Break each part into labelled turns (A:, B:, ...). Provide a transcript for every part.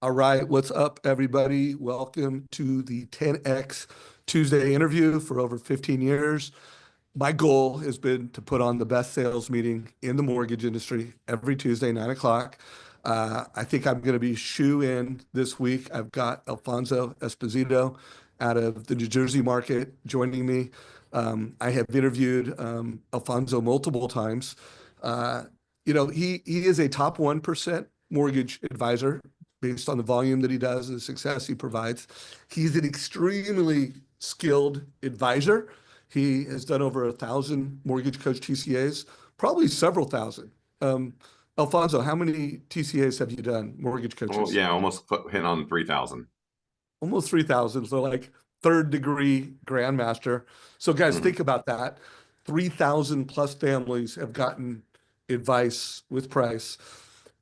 A: All right, what's up, everybody? Welcome to the 10X Tuesday interview for over 15 years. My goal has been to put on the best sales meeting in the mortgage industry every Tuesday, 9 o'clock. I think I'm going to be shoe in this week. I've got Alfonso Esposito out of the New Jersey market joining me. I have interviewed Alfonso multiple times. He is a top 1% mortgage advisor based on the volume that he does and the success he provides. He's an extremely skilled advisor. He has done over 1,000 MortgageCoach TCAs, probably several thousand. Alfonso, how many TCAs have you done, mortgage
B: Oh
A: coaches?
B: yeah, almost hit on 3,000.
A: Almost 3,000. So like third degree grandmaster. So guys,
B: Hmm.
A: think about that. 3,000 plus families have gotten advice with price.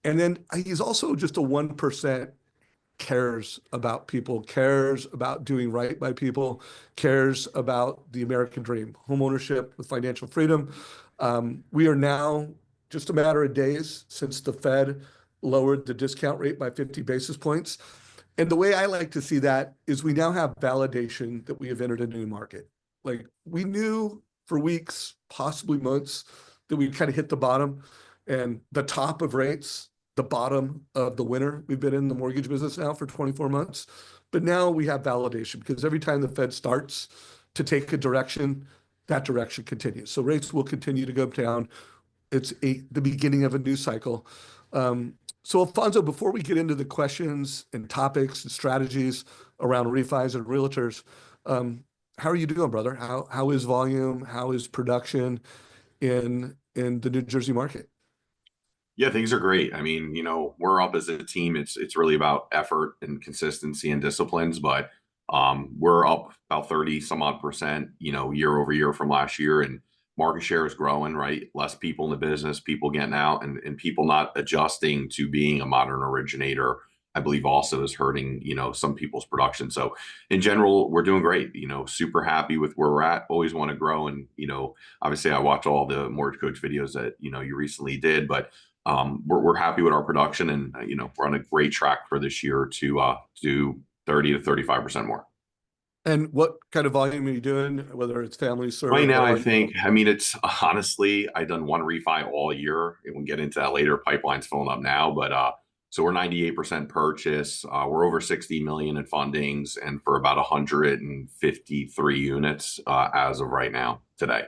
A: And then he's also just a 1% cares about people, cares about doing right by people, cares about the American dream, homeownership with financial freedom. We are now just a matter of days since the Fed lowered the discount rate by 50 basis points. And the way I like to see that is we now have validation that we have entered a new market. Like we knew for weeks, possibly months, that we kind of hit the bottom and the top of rates, the bottom of the winter. We've been in the mortgage business now for 24 months, but now we have validation because every time the Fed starts to take a direction, that direction continues. So rates will continue to go down. It's the beginning of a new cycle. So Alfonso, before we get into the questions and topics and strategies around refis and realtors, how are you doing, brother? How is volume? How is production in the New Jersey market?
B: Yeah, things are great. I mean, we're up as a team. It's really about effort and consistency and disciplines, but we're up about 30 some odd percent, year over year from last year. And market share is growing, right? Less people in the business, people getting out and people not adjusting to being a modern originator, I believe also is hurting, some people's production. So in general, we're doing great, super happy with where we're at, always want to grow. And, obviously I watch all the mortgage coach videos that, you recently did, but we're happy with our production and we're on a great track for this year to do 30 to 35% more.
A: And what kind of volume are you doing, whether it's family
B: Right
A: serve
B: now, I
A: or
B: think, I mean, it's honestly, I've done one refi all year. And we'll get into that later. Pipeline's filling up now, but so we're 98% purchase. We're over 60 million in fundings and for about 153 units as of right now today.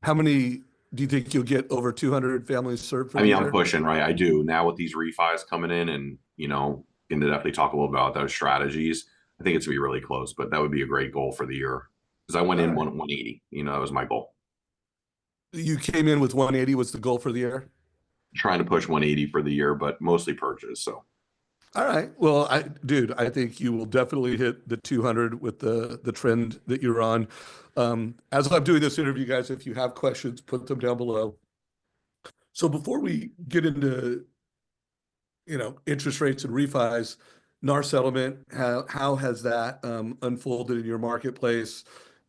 A: how many do you think you'll get over 200 families served for
B: I
A: the
B: mean, I'm
A: year?
B: pushing, right? I do now with these refis coming in and, can definitely talk a little about those strategies. I think it's gonna be really close, but that would be a great goal for the year because I went
A: All
B: in
A: right.
B: 180, that was my goal.
A: You came in with 180 was the goal for the year.
B: Trying to push 180 for the year, but mostly purchase. So
A: All right. Well, dude, I think you will definitely hit the 200 with the trend that you're on. As I'm doing this interview, guys, if you have questions, put them down below. So before we get into, interest rates and refis, NAR settlement, how has that unfolded in your marketplace?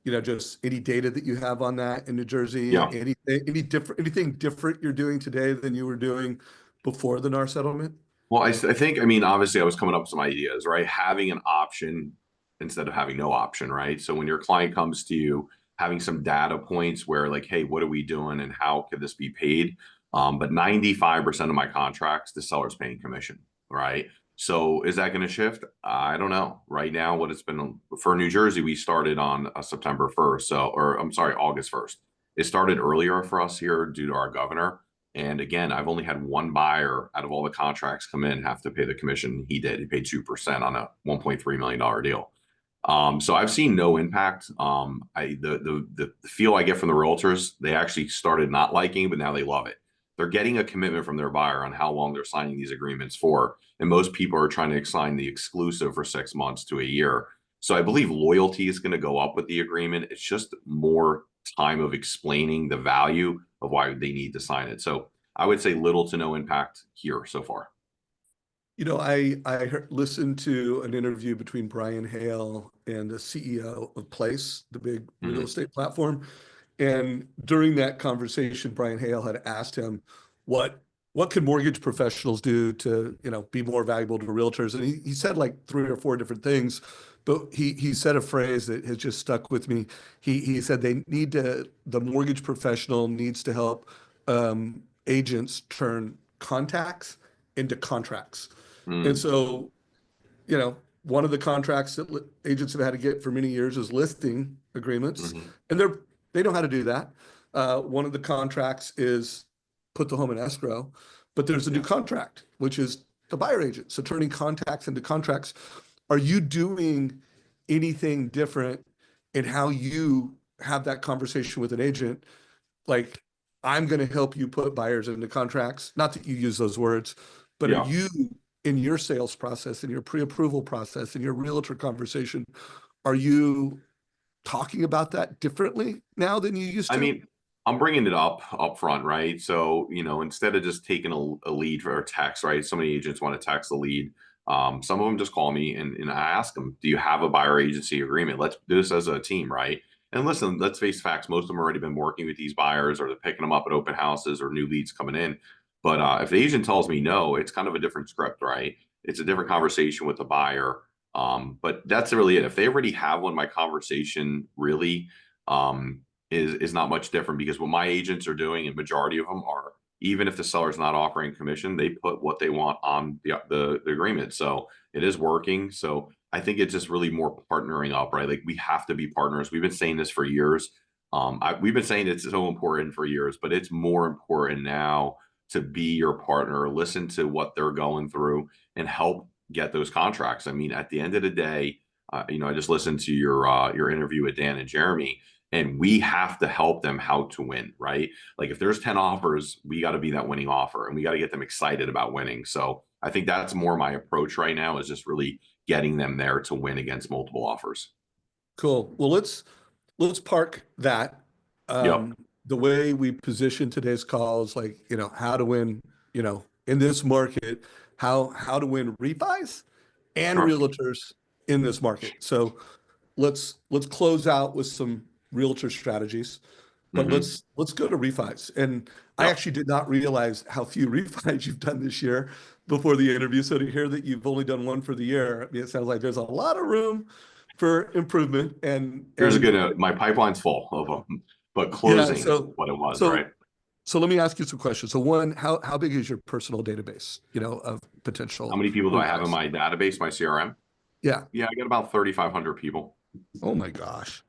A: Just any data that you have on that in New Jersey,
B: yeah.
A: anything different you're doing today than you were doing before the NAR settlement?
B: Well, I think, I mean, obviously I was coming up with some ideas, right? Having an option instead of having no option, right? So when your client comes to you, having some data points where like, hey, what are we doing and how could this be paid? But 95% of my contracts, the seller's paying commission, right? So is that going to shift? I don't know. Right now, what it's been for New Jersey, we started on September 1st. So, or I'm sorry, August 1st. It started earlier for us here due to our governor. And again, I've only had one buyer out of all the contracts come in have to pay the commission. He did. He paid 2% on a $1.3 million deal. So I've seen no impact. The feel I get from the realtors, they actually started not liking, but now they love it. They're getting a commitment from their buyer on how long they're signing these agreements for. And most people are trying to sign the exclusive for 6 months to a year. So I believe loyalty is going to go up with the agreement. It's just more time of explaining the value of why they need to sign it. So I would say little to no impact here so far.
A: Listened to an interview between Brian Hale and the CEO of Place, the big real
B: Hmm.
A: estate platform. And during that conversation, Brian Hale had asked him, what what can mortgage professionals do to, be more valuable to realtors? And he said like three or four different things, but he said a phrase that has just stuck with me. He said the mortgage professional needs to help agents turn contacts into contracts. And
B: Mm,
A: so, one of the contracts that agents have had to get for many years is listing agreements,
B: mhm.
A: and they know how to do that. One of the contracts is put the home in escrow, but there's a new
B: Yeah.
A: contract, which is the buyer agent. So turning contacts into contracts. Are you doing anything different in how you have that conversation with an agent? Like, I'm going to help you put buyers into contracts. Not that you use those words, but are
B: Yeah.
A: you in your sales process, in your pre-approval process, in your realtor conversation, are you talking about that differently now than you used
B: I
A: to?
B: mean, I'm bringing it up front, right? So, instead of just taking a lead for a text, right? So many agents want to text a lead. Some of them just call me and I ask them, do you have a buyer agency agreement? Let's do this as a team, right? And listen, let's face facts. Most of them already been working with these buyers or they're picking them up at open houses or new leads coming in. But if the agent tells me no, it's kind of a different script, right? It's a different conversation with the buyer. But that's really it. If they already have one, my conversation really um, is not much different because what my agents are doing, and majority of them are, even if the seller's not offering commission, they put what they want on the agreement. So it is working. So I think it's just really more partnering up, right? Like we have to be partners. We've been saying this for years. We've been saying it's so important for years, but it's more important now to be your partner, listen to what they're going through, and help get those contracts. I mean, at the end of the day, I just listened to your interview with Dan and Jeremy, and we have to help them how to win, right? Like if there's 10 offers, we got to be that winning offer and we got to get them excited about winning. So I think that's more my approach right now, is just really getting them there to win against multiple offers.
A: Cool. Well, let's park that.
B: Yep.
A: The way we position today's call is like, how to win, in this market, how to win refis and
B: Sure.
A: realtors in this market. So let's close out with some realtor strategies, but
B: Hmm.
A: let's go to refis. And I
B: Yep.
A: actually did not realize how few refis you've done this year before the interview. So to hear that you've only done one for the year, I mean, it sounds like there's a lot of room for improvement. And
B: Here's a
A: and
B: good note. My pipeline's full of them, but
A: yeah,
B: closing is
A: so
B: what it was,
A: so
B: right?
A: so let me ask you some questions. So one, how big is your personal database, of
B: How
A: potential
B: many people do I have in
A: refis?
B: my database, my CRM?
A: Yeah.
B: Yeah, I got about 3,500 people.
A: Oh my gosh.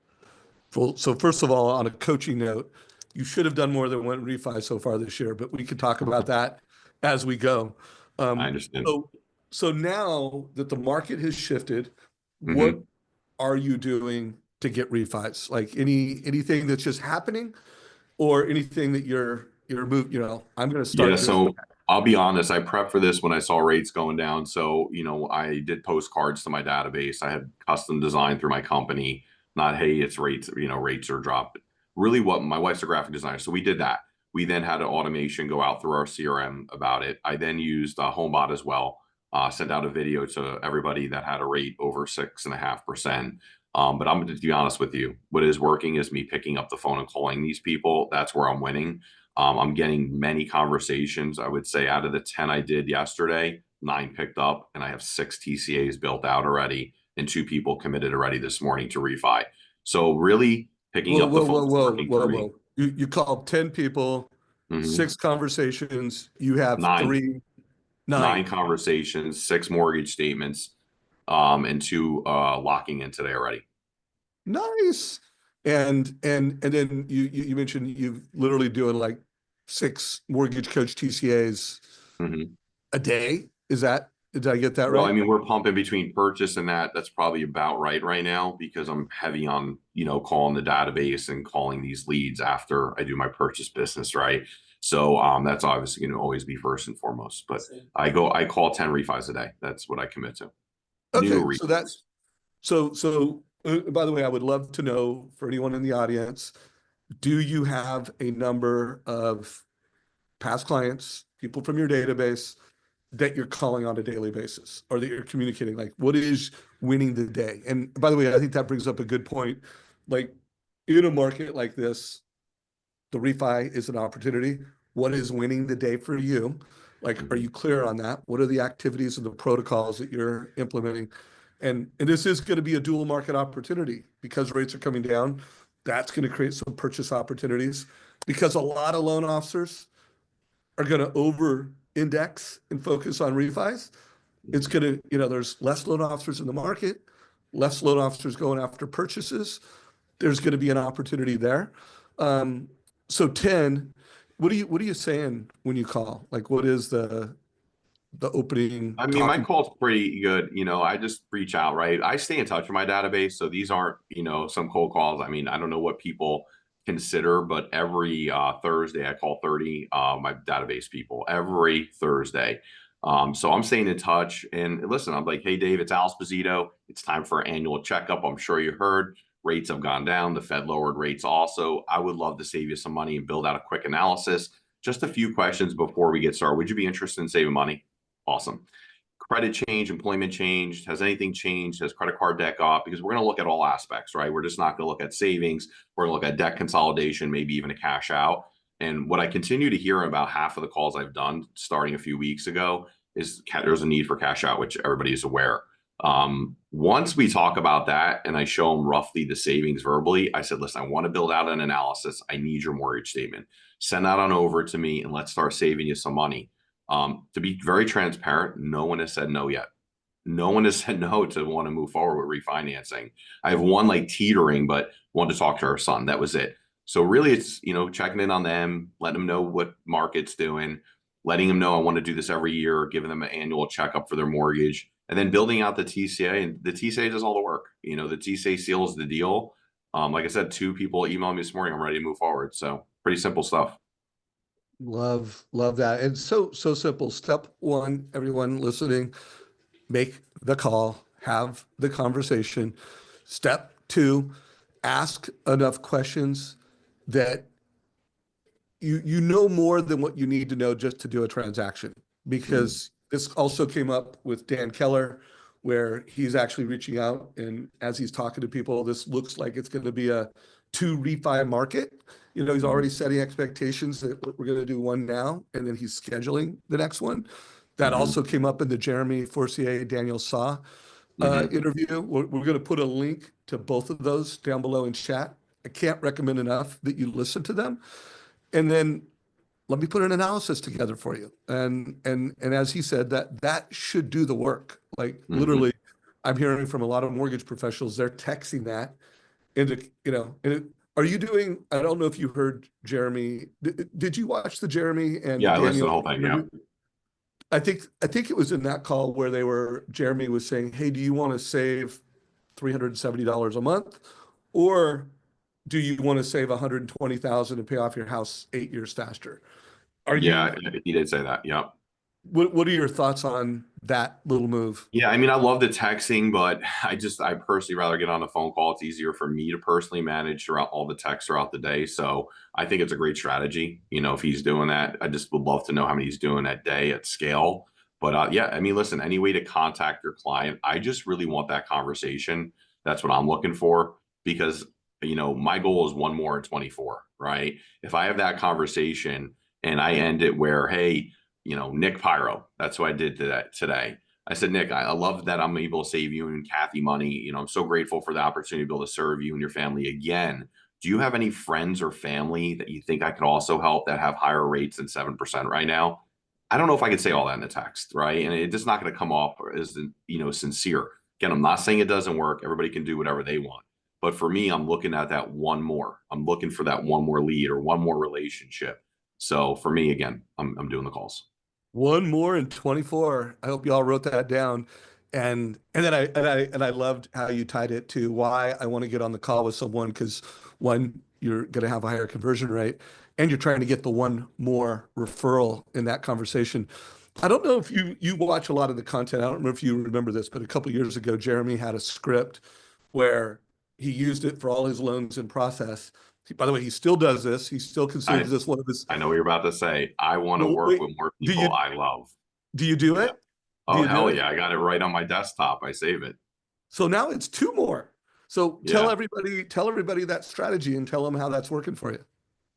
A: Well, so first of all, on a coaching note, you should have done more than one refi so far this year, but we can talk about that as we go.
B: I
A: Um,
B: understand.
A: so, so now that the market has shifted, what
B: Hmm.
A: are you doing to get refis? Like anything that's just happening, or anything that you're moving, I'm going to
B: Yeah,
A: start this.
B: so I'll be honest, I prepped for this when I saw rates going down. So, I did postcards to my database. I had custom design through my company, not, hey, it's rates, rates are dropped. Really what my wife's a graphic designer. So we did that. We then had an automation go out through our CRM about it. I then used HomeBot as well, sent out a video to everybody that had a rate over 6.5%. But I'm going to be honest with you, what is working is me picking up the phone and calling these people. That's where I'm winning. I'm getting many conversations. I would say out of the 10 I did yesterday, 9 picked up, and I have 6 TCAs built out already, and 2 people committed already this morning to refi. So really picking
A: Whoa,
B: up the
A: whoa,
B: phone
A: whoa,
B: is
A: whoa,
B: working for
A: whoa,
B: me.
A: whoa. You called 10 people,
B: Mhm.
A: 6 conversations, you have
B: 9,
A: three,
B: 9
A: 9.
B: conversations, 6 mortgage statements, and 2 locking in today already.
A: Nice. And then you mentioned you literally doing like 6 MortgageCoach TCAs
B: Mhm.
A: a day. Did I get that
B: Well, I
A: right?
B: mean, we're pumping between purchase and that. That's probably about right now because I'm heavy on, calling the database and calling these leads after I do my purchase business, right? So that's obviously going to always be first and foremost. But I call 10 refis a day. That's what I commit to. New
A: Okay, so that
B: refis.
A: by the way, I would love to know for anyone in the audience, do you have a number of past clients, people from your database that you're calling on a daily basis or that you're communicating? Like, what is winning the day? And by the way, I think that brings up a good point. Like, in a market like this, the refi is an opportunity. What is winning the day for you? Like, are
B: Mhm.
A: you clear on that? What are the activities and the protocols that you're implementing? And this is going to be a dual market opportunity because rates are coming down. That's going to create some purchase opportunities because a lot of loan officers are going to over index and focus on refis. It's
B: Mhm.
A: going to, there's less loan officers in the market, less loan officers going after purchases. There's going to be an opportunity there. Um, so 10, what are you saying when you call? Like, what is the opening
B: I mean, my
A: talking?
B: call's pretty good. I just reach out, right? I stay in touch with my database. So these aren't, some cold calls. I mean, I don't know what people consider, but every Thursday I call 30 my database people every Thursday. So I'm staying in touch. And listen, I'm like, hey, Dave, it's Al Esposito. It's time for an annual checkup. I'm sure you heard rates have gone down. The Fed lowered rates also. I would love to save you some money and build out a quick analysis. Just a few questions before we get started. Would you be interested in saving money? Awesome. Credit change, employment changed, has anything changed, has credit card debt off? Because we're going to look at all aspects, right? We're just not going to look at savings. We're going to look at debt consolidation, maybe even a cash out. And what I continue to hear about half of the calls I've done starting a few weeks ago is there's a need for cash out, which everybody is aware. Once we talk about that and I show them roughly the savings verbally, I said, listen, I want to build out an analysis. I need your mortgage statement. Send that on over to me and let's start saving you some money. To be very transparent, no one has said no yet. No one has said no to want to move forward with refinancing. I have one like teetering, but wanted to talk to her son. That was it. So really, it's checking in on them, letting them know what market's doing, letting them know I want to do this every year, giving them an annual checkup for their mortgage, and then building out the TCA. And the TCA does all the work. The TCA seals the deal. Like I said, 2 people emailed me this morning. I'm ready to move forward. So pretty simple stuff.
A: Love that. And so simple. Step one, everyone listening, make the call, have the conversation. Step two, ask enough questions that you know more than what you need to know just to do a transaction.
B: Mhm.
A: Because this also came up with Dan Keller, where he's actually reaching out and as he's talking to people, this looks like it's going to be a 2 refi market. He's already
B: Mhm.
A: setting expectations that we're going to do one now, and then he's scheduling the next one. That
B: Mhm.
A: also came up in the Jeremy Forcier Daniel Saw
B: Mhm.
A: interview. We're going to put a link to both of those down below in chat. I can't recommend enough that you listen to them. And then let me put an analysis together for you. And as he said, that should do the work. Like
B: Mhm.
A: literally, I'm hearing from a lot of mortgage professionals, they're texting that into, are you doing, I don't know if you heard Jeremy, did you watch the Jeremy
B: Yeah,
A: and
B: I listened to
A: Daniel
B: the whole thing. Yeah.
A: interview? I think it was in that call where Jeremy was saying, "Hey, do you want to save $370 a month, or do you want to save 120,000 and pay off your house 8 years faster?" Are
B: Yeah,
A: you
B: he did say that. Yeah.
A: what are your thoughts on that little move?
B: Yeah, I mean, I love the texting, but I personally rather get on a phone call. It's easier for me to personally manage throughout all the texts throughout the day. So I think it's a great strategy. If he's doing that, I just would love to know how many he's doing that day at scale. But yeah, I mean, listen, any way to contact your client, I just really want that conversation. That's what I'm looking for because, my goal is one more in 24, right? If I have that conversation and I end it where, hey, Nick Pyro, that's what I did today. I said, Nick, I love that I'm able to save you and Kathy money. I'm so grateful for the opportunity to be able to serve you and your family again. Do you have any friends or family that you think I could also help that have higher rates than 7% right now? I don't know if I could say all that in the text, right? And it's just not going to come off as, sincere. Again, I'm not saying it doesn't work. Everybody can do whatever they want. But for me, I'm looking at that one more. I'm looking for that one more lead or one more relationship. So for me, again, I'm doing the calls.
A: One more in 24. I hope you all wrote that down. And I loved how you tied it to why I want to get on the call with someone, because one, you're going to have a higher conversion rate, and you're trying to get the one more referral in that conversation. I don't know if you watch a lot of the content. I don't remember if you remember this, but a couple years ago, Jeremy had a script where he used it for all his loans in process. By the way, he still does this. He still considers
B: I
A: this one of his.
B: I know what you're about to say. I want to
A: Well,
B: work
A: wait,
B: with more
A: do
B: people
A: you
B: I love.
A: do you do
B: Yeah.
A: it? Do
B: Oh,
A: you do
B: hell
A: it?
B: yeah. I got it right on my desktop. I save it.
A: So now it's two more. So tell
B: Yeah.
A: everybody, tell everybody that strategy and tell them how that's working for you.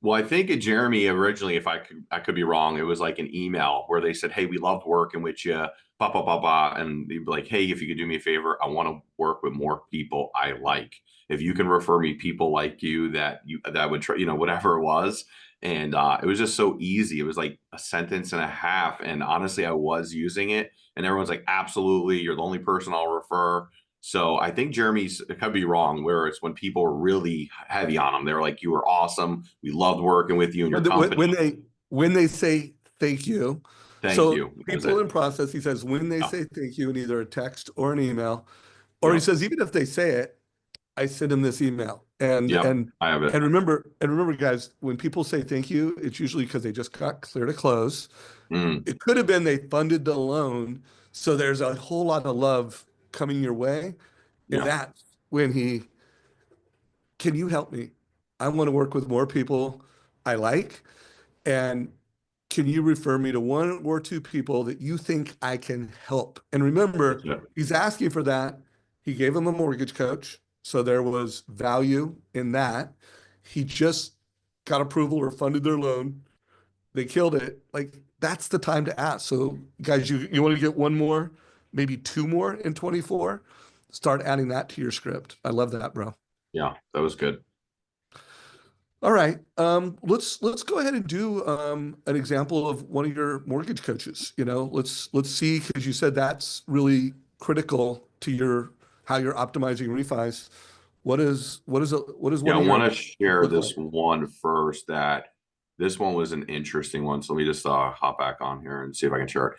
B: Well, I think Jeremy originally, if I could be wrong, it was like an email where they said, "Hey, we loved working with you, blah blah blah blah," and they'd be like, "Hey, if you could do me a favor, I want to work with more people I like. If you can refer me people like you that would try, whatever it was." And it was just so easy. It was like a sentence and a half, and honestly, I was using it, and everyone's like, "Absolutely, you're the only person I'll refer." So I think Jeremy's, it could be wrong, where it's when people are really heavy on him. They're like, "You were awesome. We loved working with you and your
A: When, the- when
B: company.
A: when they when they say thank you,
B: Thank
A: so
B: you." That was
A: people
B: it.
A: in process, he says when they
B: Yeah.
A: say thank you in either a text or an email, or he
B: Yep.
A: says even if they say it, I send them this email. And
B: Yep.
A: and
B: I have it.
A: and remember, guys, when people say thank you, it's usually because they just got clear to close.
B: Mm,
A: It could have been they funded the loan, so there's a whole lot of love coming your way, and
B: yeah.
A: that's when he, can you help me? I want to work with more people I like, and can you refer me to one or two people that you think I can help? And
B: That's
A: remember,
B: it.
A: he's asking for that. He gave him a mortgage coach, so there was value in that. He just got approval or funded their loan. They killed it. Like that's the time to ask. So, guys, you want to get one more, maybe two more in 24? Start adding that to your script. I love that, bro.
B: Yeah. That was good.
A: All right. Let's go ahead and do an example of one of your mortgage coaches. Let's see, because you said that's really critical to your how you're optimizing refis. What is
B: Yeah.
A: one
B: I
A: of your
B: want to share
A: look like?
B: this one first. That this one was an interesting one. So let me just hop back on here and see if I can share it.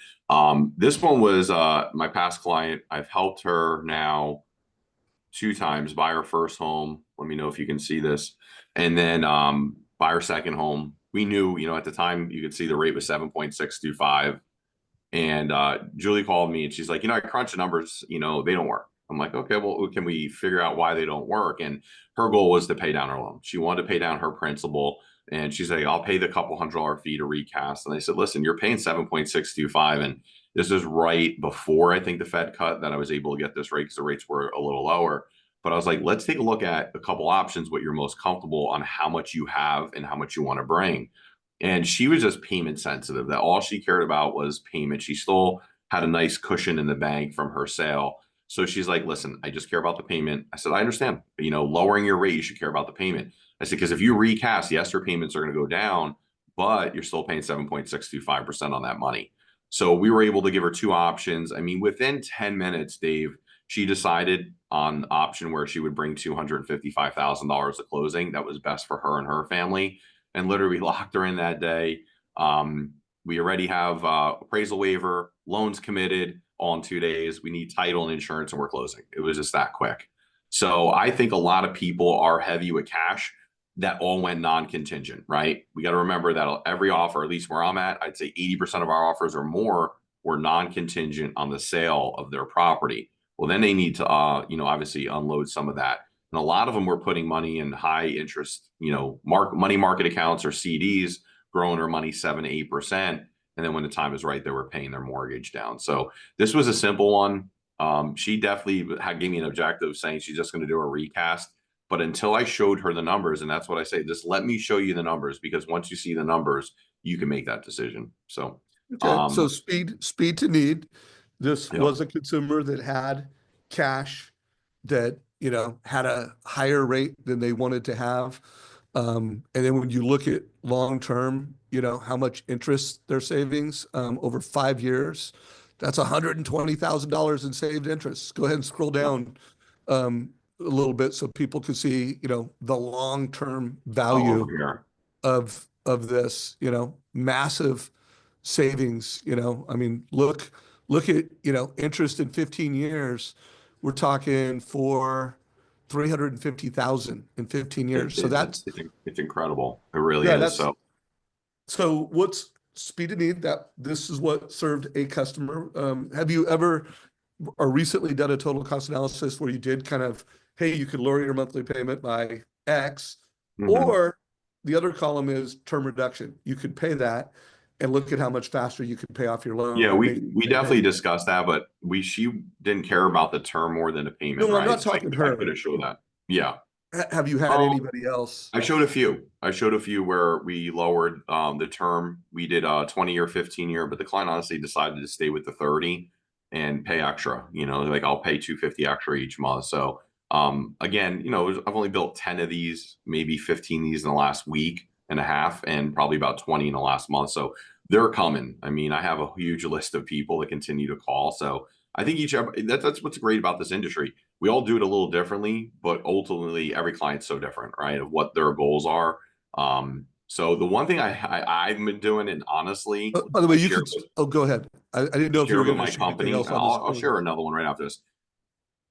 B: This one was my past client. I've helped her now two times, buy her first home. Let me know if you can see this. And then buy her second home. We knew, at the time you could see the rate was 7.625. And Julie called me and she's like, I crunched the numbers, they don't work. I'm like, okay, well, can we figure out why they don't work? And her goal was to pay down her loan. She wanted to pay down her principal. And she's like, I'll pay the couple $100 fee to recast. And I said, listen, you're paying 7.625. And this is right before I think the Fed cut that I was able to get this rate because the rates were a little lower. But I was like, let's take a look at a couple options, what you're most comfortable on, how much you have and how much you want to bring. And she was just payment sensitive, that all she cared about was payment. She still had a nice cushion in the bank from her sale. So she's like, listen, I just care about the payment. I said, I understand, lowering your rate, you should care about the payment. I said, because if you recast, yes, your payments are going to go down, but you're still paying 7.625% on that money. So we were able to give her two options. I mean, within 10 minutes, Dave, she decided on the option where she would bring $255,000 to closing. That was best for her and her family, and literally locked her in that day. We already have appraisal waiver, loans committed all in 2 days. We need title and insurance, and we're closing. It was just that quick. So I think a lot of people are heavy with cash. That all went non-contingent, right? We got to remember that every offer, at least where I'm at, I'd say 80% of our offers or more were non-contingent on the sale of their property. Well, then they need to, obviously unload some of that. And a lot of them were putting money in high interest, money market accounts or CDs, growing their money 7 to 8%. And then when the time is right, they were paying their mortgage down. So this was a simple one. She definitely gave me an objective saying she's just going to do a recast. But until I showed her the numbers, and that's what I say, just let me show you the numbers, because once you see the numbers, you can make that decision. So,
A: Okay, so speed to need. This
B: yeah,
A: was a consumer that had cash that, had a higher rate than they wanted to have. And then when you look at long term, how much interest their savings over 5 years, that's $120,000 in saved interest. Go ahead and scroll
B: yeah.
A: down a little bit so people can see, the long term
B: Oh,
A: value
B: over here.
A: of this, massive savings. I mean, look at, interest in 15 years. We're talking for 350,000 in 15 years. So that's,
B: It's incredible. It really
A: yeah,
B: is.
A: that's,
B: So,
A: so what's speed of need? That this is what served a customer. Have you ever or recently done a total cost analysis where you did kind of, hey, you could lower your monthly payment by X,
B: mhm.
A: or the other column is term reduction. You could pay that and look at how much faster you can pay off your loan
B: Yeah,
A: by making
B: we
A: the same
B: definitely
A: payment.
B: discussed that, but she didn't care about the term more than the payment,
A: No, I'm
B: right?
A: not
B: So
A: talking
B: I could
A: her.
B: have showed that. Yeah.
A: Have you had
B: Um,
A: anybody else?
B: I showed a few. I showed a few where we lowered the term. We did a 20-year, 15-year, but the client honestly decided to stay with the 30 and pay extra. Like I'll pay 250 extra each month. So again, I've only built 10 of these, maybe 15 of these in the last week and a half, and probably about 20 in the last month. So they're coming. I mean, I have a huge list of people that continue to call. So I think that's what's great about this industry. We all do it a little differently, but ultimately every client's so different, right? Of what their goals are. So the one thing I've been doing, and honestly,
A: By the way,
B: I
A: you
B: share
A: could. Oh, go ahead. I didn't know if you
B: share
A: were
B: with
A: going to
B: my
A: share anything
B: company.
A: else on the
B: I'll
A: screen.
B: share another one right after this.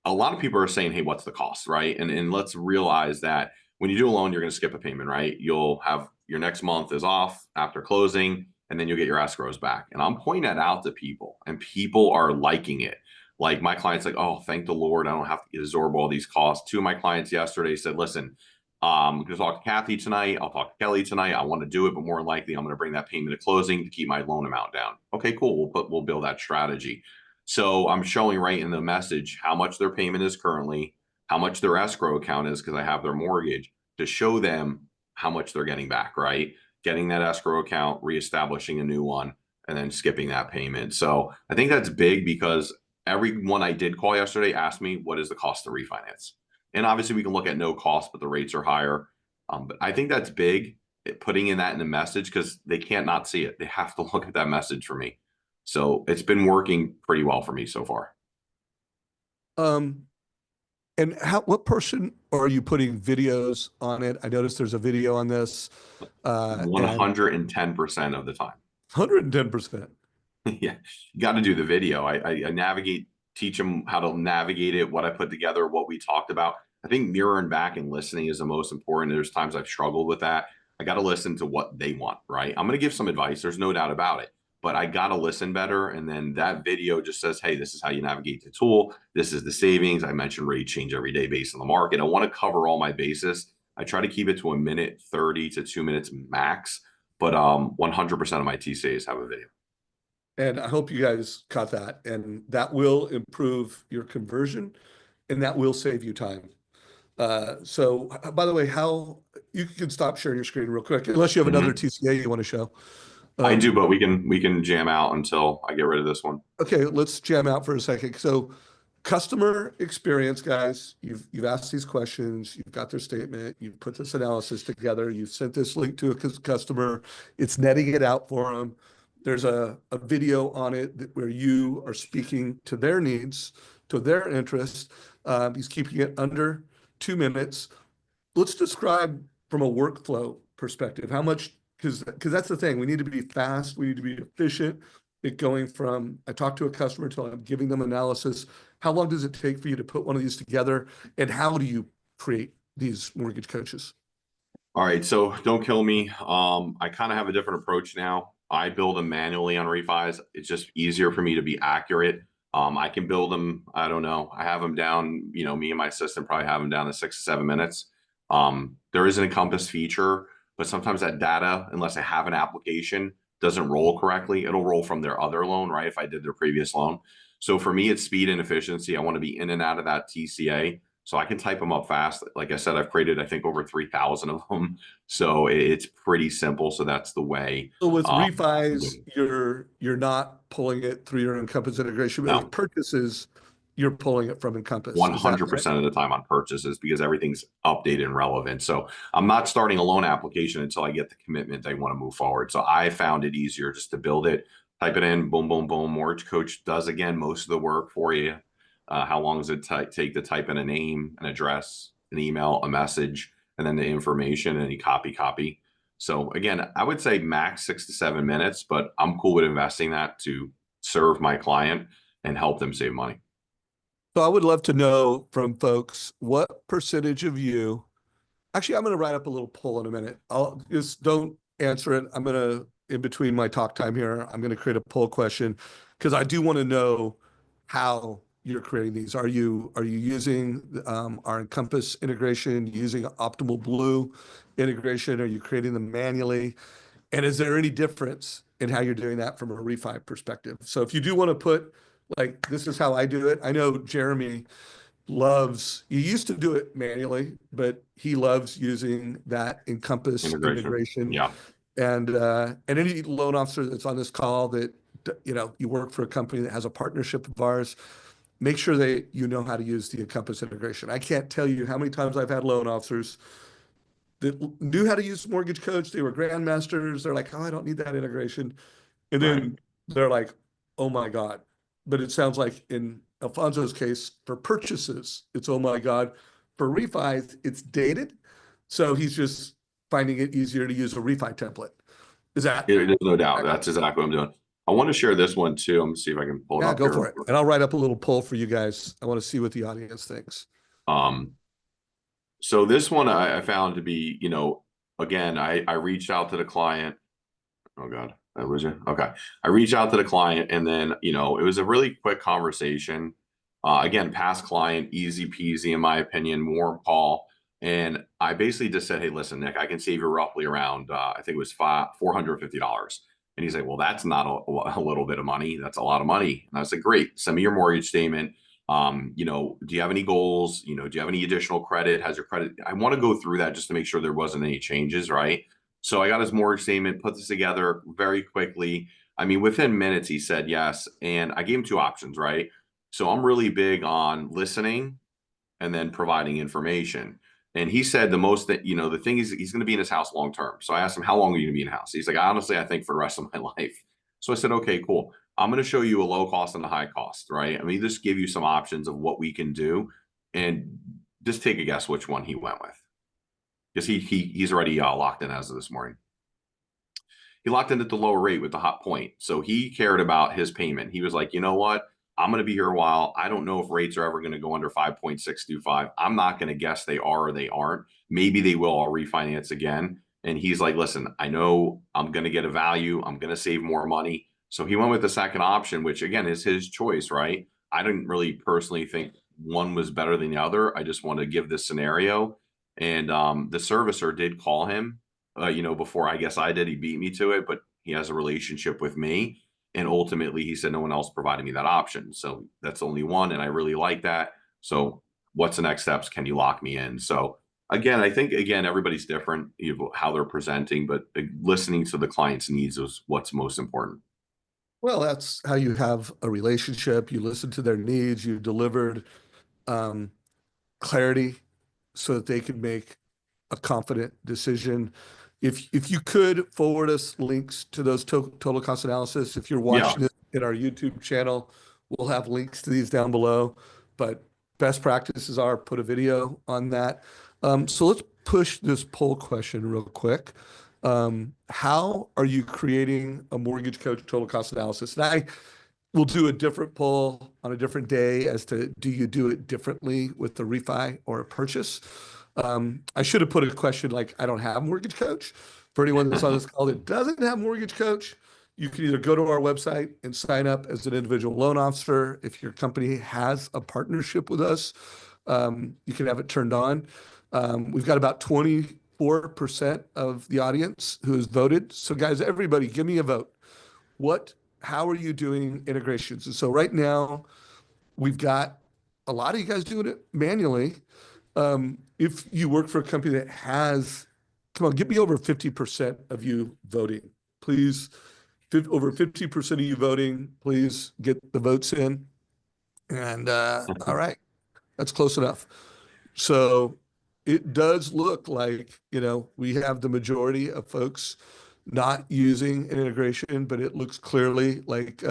B: A lot of people are saying, "Hey, what's the cost?" Right? And let's realize that when you do a loan, you're going to skip a payment, right? You'll have your next month is off after closing, and then you'll get your escrows back. And I'm pointing that out to people, and people are liking it. Like my clients, like, oh, thank the Lord, I don't have to absorb all these costs. Two of my clients yesterday said, listen, I'm going to talk to Kathy tonight. I'll talk to Kelly tonight. I want to do it, but more than likely, I'm going to bring that payment to closing to keep my loan amount down. Okay, cool. We'll build that strategy. So I'm showing right in the message how much their payment is currently, how much their escrow account is because I have their mortgage to show them how much they're getting back, right? Getting that escrow account, reestablishing a new one, and then skipping that payment. So I think that's big because everyone I did call yesterday asked me, what is the cost to refinance? And obviously we can look at no cost, but the rates are higher. But I think that's big, putting in that in the message because they can't not see it. They have to look at that message for me. So it's been working pretty well for me so far.
A: Um, and what person are you putting videos on it? I noticed there's a video on this, and
B: 110% of the time.
A: 110%.
B: Yeah, you got to do the video. I navigate, teach them how to navigate it, what I put together, what we talked about. I think mirroring back and listening is the most important. There's times I've struggled with that. I got to listen to what they want, right? I'm going to give some advice. There's no doubt about it, but I got to listen better. And then that video just says, hey, this is how you navigate the tool. This is the savings. I mentioned rate change every day based on the market. I want to cover all my bases. I try to keep it to a minute 30 to 2 minutes max, but 100% of my TCAs have a video.
A: And I hope you guys caught that. And that will improve your conversion and that will save you time. So, by the way, how you can stop sharing your screen real quick, unless you have another
B: Mhm.
A: TCA you want to show.
B: I
A: Um,
B: do, but we can jam out until I get rid of this one.
A: okay, let's jam out for a second. So, customer experience, guys, you've asked these questions, you've got their statement, you've put this analysis together, you've sent this link to a customer, it's netting it out for them. There's a video on it where you are speaking to their needs, to their interests. He's keeping it under 2 minutes. Let's describe from a workflow perspective how much, because that's the thing, we need to be fast, we need to be efficient. It going from I talk to a customer till I'm giving them analysis. How long does it take for you to put one of these together, and how do you create these mortgage coaches?
B: All right, so don't kill me. I kind of have a different approach now. I build them manually on refis. It's just easier for me to be accurate. I can build them. I don't know. I have them down. Me and my assistant probably have them down to 6 to 7 minutes. There is an Encompass feature, but sometimes that data, unless I have an application, doesn't roll correctly. It'll roll from their other loan, right? If I did their previous loan. So for me, it's speed and efficiency. I want to be in and out of that TCA. So I can type them up fast. Like I said, I've created, I think, over 3,000 of them. So it's pretty simple. So that's the way.
A: So with
B: Um,
A: refis, you're not pulling it through your Encompass integration, but with
B: no,
A: purchases, you're pulling it from Encompass. Is that right?
B: 100% of the time on purchases because everything's updated and relevant. So I'm not starting a loan application until I get the commitment I want to move forward. So I found it easier just to build it, type it in, boom, boom, boom. Mortgage Coach does again most of the work for you. How long does it take to type in a name, an address, an email, a message, and then the information and you copy. So again, I would say max 6 to 7 minutes, but I'm cool with investing that to serve my client and help them save money.
A: So I would love to know from folks what percentage of you. Actually, I'm going to write up a little poll in a minute. I'll just don't answer it. I'm going to, in between my talk time here, I'm going to create a poll question because I do want to know how you're creating these. Are you using our Encompass integration, using Optimal Blue integration? Are you creating them manually? And is there any difference in how you're doing that from a refi perspective? So if you do want to put like this is how I do it. I know Jeremy loves, he used to do it manually, but he loves using that Encompass
B: Integration.
A: integration.
B: Yeah.
A: And any loan officer that's on this call that, you work for a company that has a partnership of ours, make sure that you know how to use the Encompass integration. I can't tell you how many times I've had loan officers that knew how to use MortgageCoach. They were grandmasters. They're like, oh, I don't need that integration. And
B: Right.
A: then they're like, oh my God. But it sounds like in Alfonso's case, for purchases, it's oh my God. For refis, it's dated. So he's just finding it easier to use a refi template. Is that?
B: There's no doubt. That's exactly what I'm doing. I want to share this one too. I'm gonna see if I can pull it
A: Yeah,
B: up
A: go
B: here.
A: for it. And I'll write up a little poll for you guys. I want to see what the audience thinks.
B: Um, so this one I found to be, again, I reached out to the client. Oh God, that was you. Okay. I reached out to the client and then, it was a really quick conversation. Again, past client, easy peasy, in my opinion, warm call. And I basically just said, hey, listen, Nick, I can save you roughly around, I think it was $450. And he's like, well, that's not a little bit of money. That's a lot of money. And I was like, great, send me your mortgage statement. Do you have any goals? Do you have any additional credit? Has your credit? I want to go through that just to make sure there wasn't any changes, right? So I got his mortgage statement, put this together very quickly. I mean, within minutes, he said yes. And I gave him two options, right? So I'm really big on listening and then providing information. And he said the most that, the thing is he's going to be in his house long term. So I asked him, how long are you going to be in the house? He's like, honestly, I think for the rest of my life. So I said, okay, cool. I'm going to show you a low cost and a high cost, right? I mean, just give you some options of what we can do and just take a guess which one he went with because he's already locked in as of this morning. He locked in at the lower rate with the hot point. So he cared about his payment. He was like, you know what? I'm going to be here a while. I don't know if rates are ever going to go under 5.625. I'm not going to guess they are or they aren't. Maybe they will. I'll refinance again. And he's like, listen, I know I'm going to get a value. I'm going to save more money. So he went with the second option, which again is his choice, right? I didn't really personally think one was better than the other. I just wanted to give this scenario. And the servicer did call him before I guess I did. He beat me to it, but he has a relationship with me. And ultimately, he said no one else provided me that option. So that's only one. And I really like that. So what's the next steps? Can you lock me in? So again, I think, everybody's different, how they're presenting, but listening to the client's needs is what's most important.
A: Well, that's how you have a relationship. You listen to their needs. You delivered um, clarity so that they can make a confident decision. If you could forward us links to those total cost analysis, if you're
B: Yeah.
A: watching it in our YouTube channel, we'll have links to these down below. But best practices are put a video on that. So let's push this poll question real quick. How are you creating a MortgageCoach total cost analysis? And I will do a different poll on a different day as to do you do it differently with the refi or a purchase? I should have put a question like, I don't have MortgageCoach. For anyone that's on this call that doesn't have MortgageCoach, you can either go to our website and sign up as an individual loan officer. If your company has a partnership with us, you can have it turned on. We've got about 24% of the audience who has voted. So guys, everybody give me a vote. How are you doing integrations? And so right now we've got a lot of you guys doing it manually. If you work for a company that has, come on, get me over 50% of you voting, please. Over 50% of you voting, please get the votes in. And all right, that's close enough. So it does look like, we have the majority of folks not using an integration, but it looks clearly like,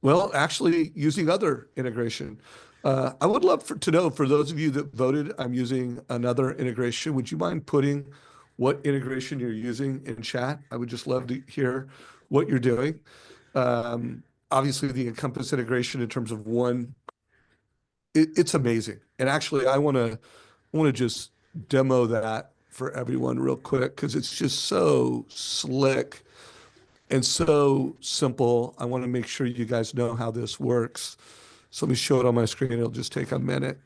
A: well, actually using other integration. I would love to know, for those of you that voted, I'm using another integration. Would you mind putting what integration you're using in chat? I would just love to hear what you're doing. Obviously, the Encompass integration in terms of one, it's amazing. And actually, I want to just demo that for everyone real quick because it's just so slick and so simple. I want to make sure you guys know how this works. So let me show it on my screen. It'll just take a minute.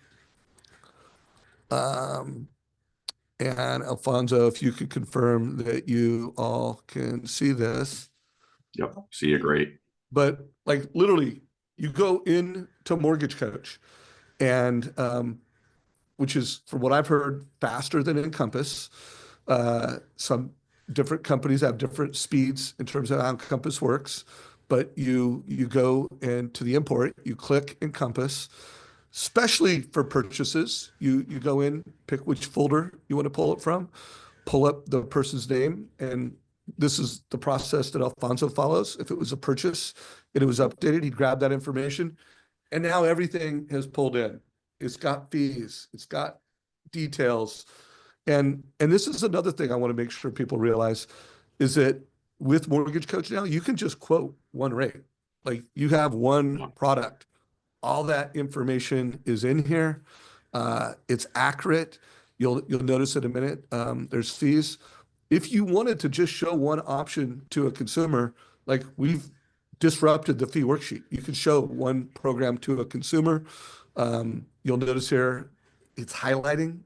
A: And Alfonso, if you could confirm that you all can see this.
B: Yep. See you. Great.
A: But like literally, you go into MortgageCoach and which is, from what I've heard, faster than Encompass. Some different companies have different speeds in terms of how Encompass works, but you go into the import, you click Encompass, especially for purchases. You go in, pick which folder you want to pull it from, pull up the person's name, and this is the process that Alfonso follows. If it was a purchase and it was updated, he'd grab that information, and now everything has pulled in. It's got fees, it's got details. And this is another thing I want to make sure people realize is that with Mortgage Coach now, you can just quote one rate. Like you have one product. All that information is in here. It's accurate. You'll notice in a minute, there's fees. If you wanted to just show one option to a consumer, like we've disrupted the fee worksheet. You can show one program to a consumer. You'll notice here, it's highlighting.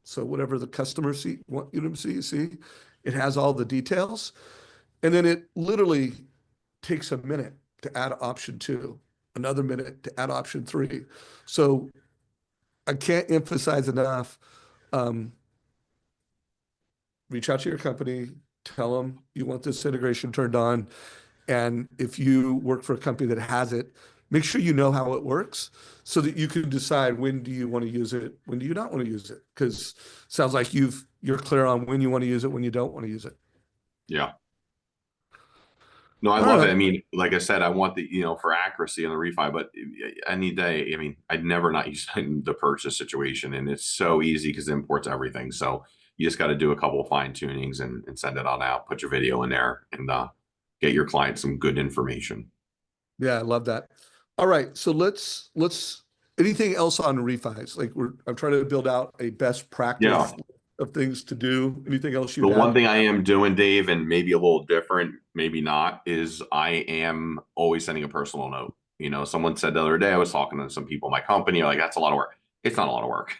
A: So whatever the customer want you to see, it has all the details. And then it literally takes a minute to add option 2, another minute to add option 3. So I can't emphasize enough, reach out to your company, tell them you want this integration turned on. And if you work for a company that has it, make sure you know how it works so that you can decide when do you want to use it, when do you not want to use it? Because it sounds like you're clear on when you want to use it, when you don't want to use it.
B: Yeah. No, I
A: All
B: love it.
A: right.
B: I mean, like I said, I want the, for accuracy on the refi, but any day, I mean, I'd never not use the purchase situation. And it's so easy because it imports everything. So you just got to do a couple of fine tunings and send it on out, put your video in there and get your client some good information.
A: Yeah, I love that. All right. So let's anything else on refis? Like I'm trying to build out a best
B: Yeah.
A: practice of things to do. Anything else
B: The
A: you'd
B: one
A: add?
B: thing I am doing, Dave, and maybe a little different, maybe not, is I am always sending a personal note. Someone said the other day, I was talking to some people in my company, like, that's a lot of work. It's not a lot of work.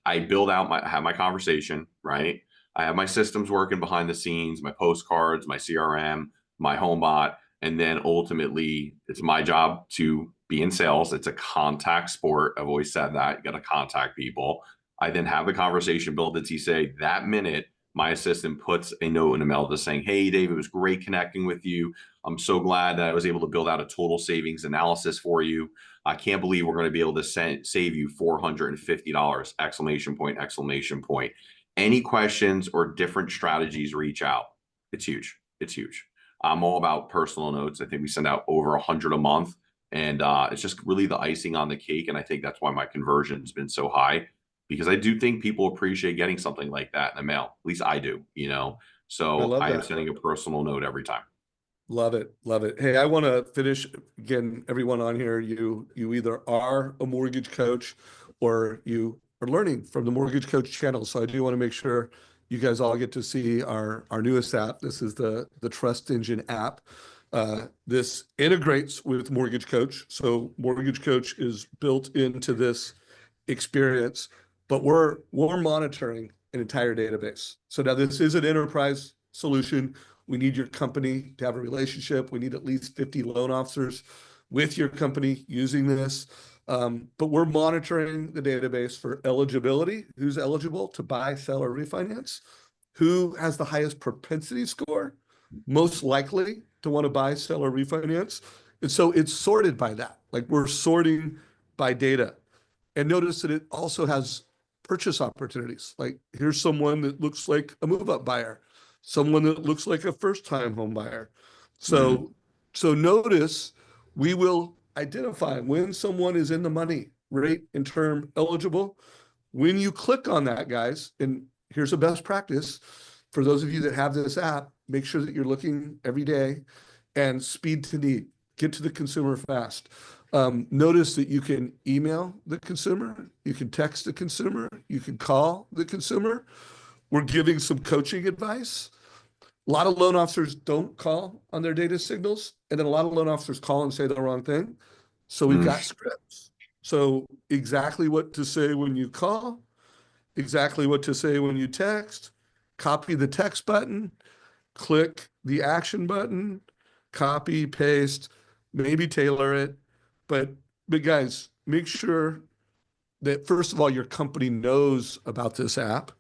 B: I have my conversation, right? I have my systems working behind the scenes, my postcards, my CRM, my home bot. And then ultimately, it's my job to be in sales. It's a contact sport. I've always said that. You got to contact people. I then have the conversation built to say that minute my assistant puts a note in the mail just saying, "Hey, Dave, it was great connecting with you. I'm so glad that I was able to build out a total savings analysis for you. I can't believe we're going to be able to save you $450! Exclamation point, exclamation point. Any questions or different strategies, reach out." It's huge. It's huge. I'm all about personal notes. I think we send out over 100 a month. And it's just really the icing on the cake. And I think that's why my conversion's been so high, because I do think people appreciate getting something like that in the mail. At least I do.
A: I
B: So
A: love
B: I am
A: that.
B: sending a personal note every time.
A: Love it. Love it. Hey, I want to finish again, everyone on here, you either are a mortgage coach or you are learning from the Mortgage Coach channel. So I do want to make sure you guys all get to see our newest app. This is the Trust Engine app. This integrates with Mortgage Coach. So Mortgage Coach is built into this experience, but we're monitoring an entire database. So now this is an enterprise solution. We need your company to have a relationship. We need at least 50 loan officers with your company using this. But we're monitoring the database for eligibility, who's eligible to buy, sell, or refinance, who has the highest propensity score, most likely to want to buy, sell, or refinance. And so it's sorted by that. Like we're sorting by data. And notice that it also has purchase opportunities. Like here's someone that looks like a move-up buyer, someone that looks like a first-time home buyer.
B: Mm-hmm.
A: So notice we will identify when someone is in the money, rate and term eligible. When you click on that, guys, and here's a best practice for those of you that have this app, make sure that you're looking every day and speed to need, get to the consumer fast. Notice that you can email the consumer, you can text the consumer, you can call the consumer. We're giving some coaching advice. A lot of loan officers don't call on their data signals, and then a lot of loan officers call and say the wrong thing. So we've got scripts. So exactly what to say when you call, exactly what to say when you text, copy the text button, click the action button, copy, paste, maybe tailor it. But guys, make sure that first of all, your company knows about this app.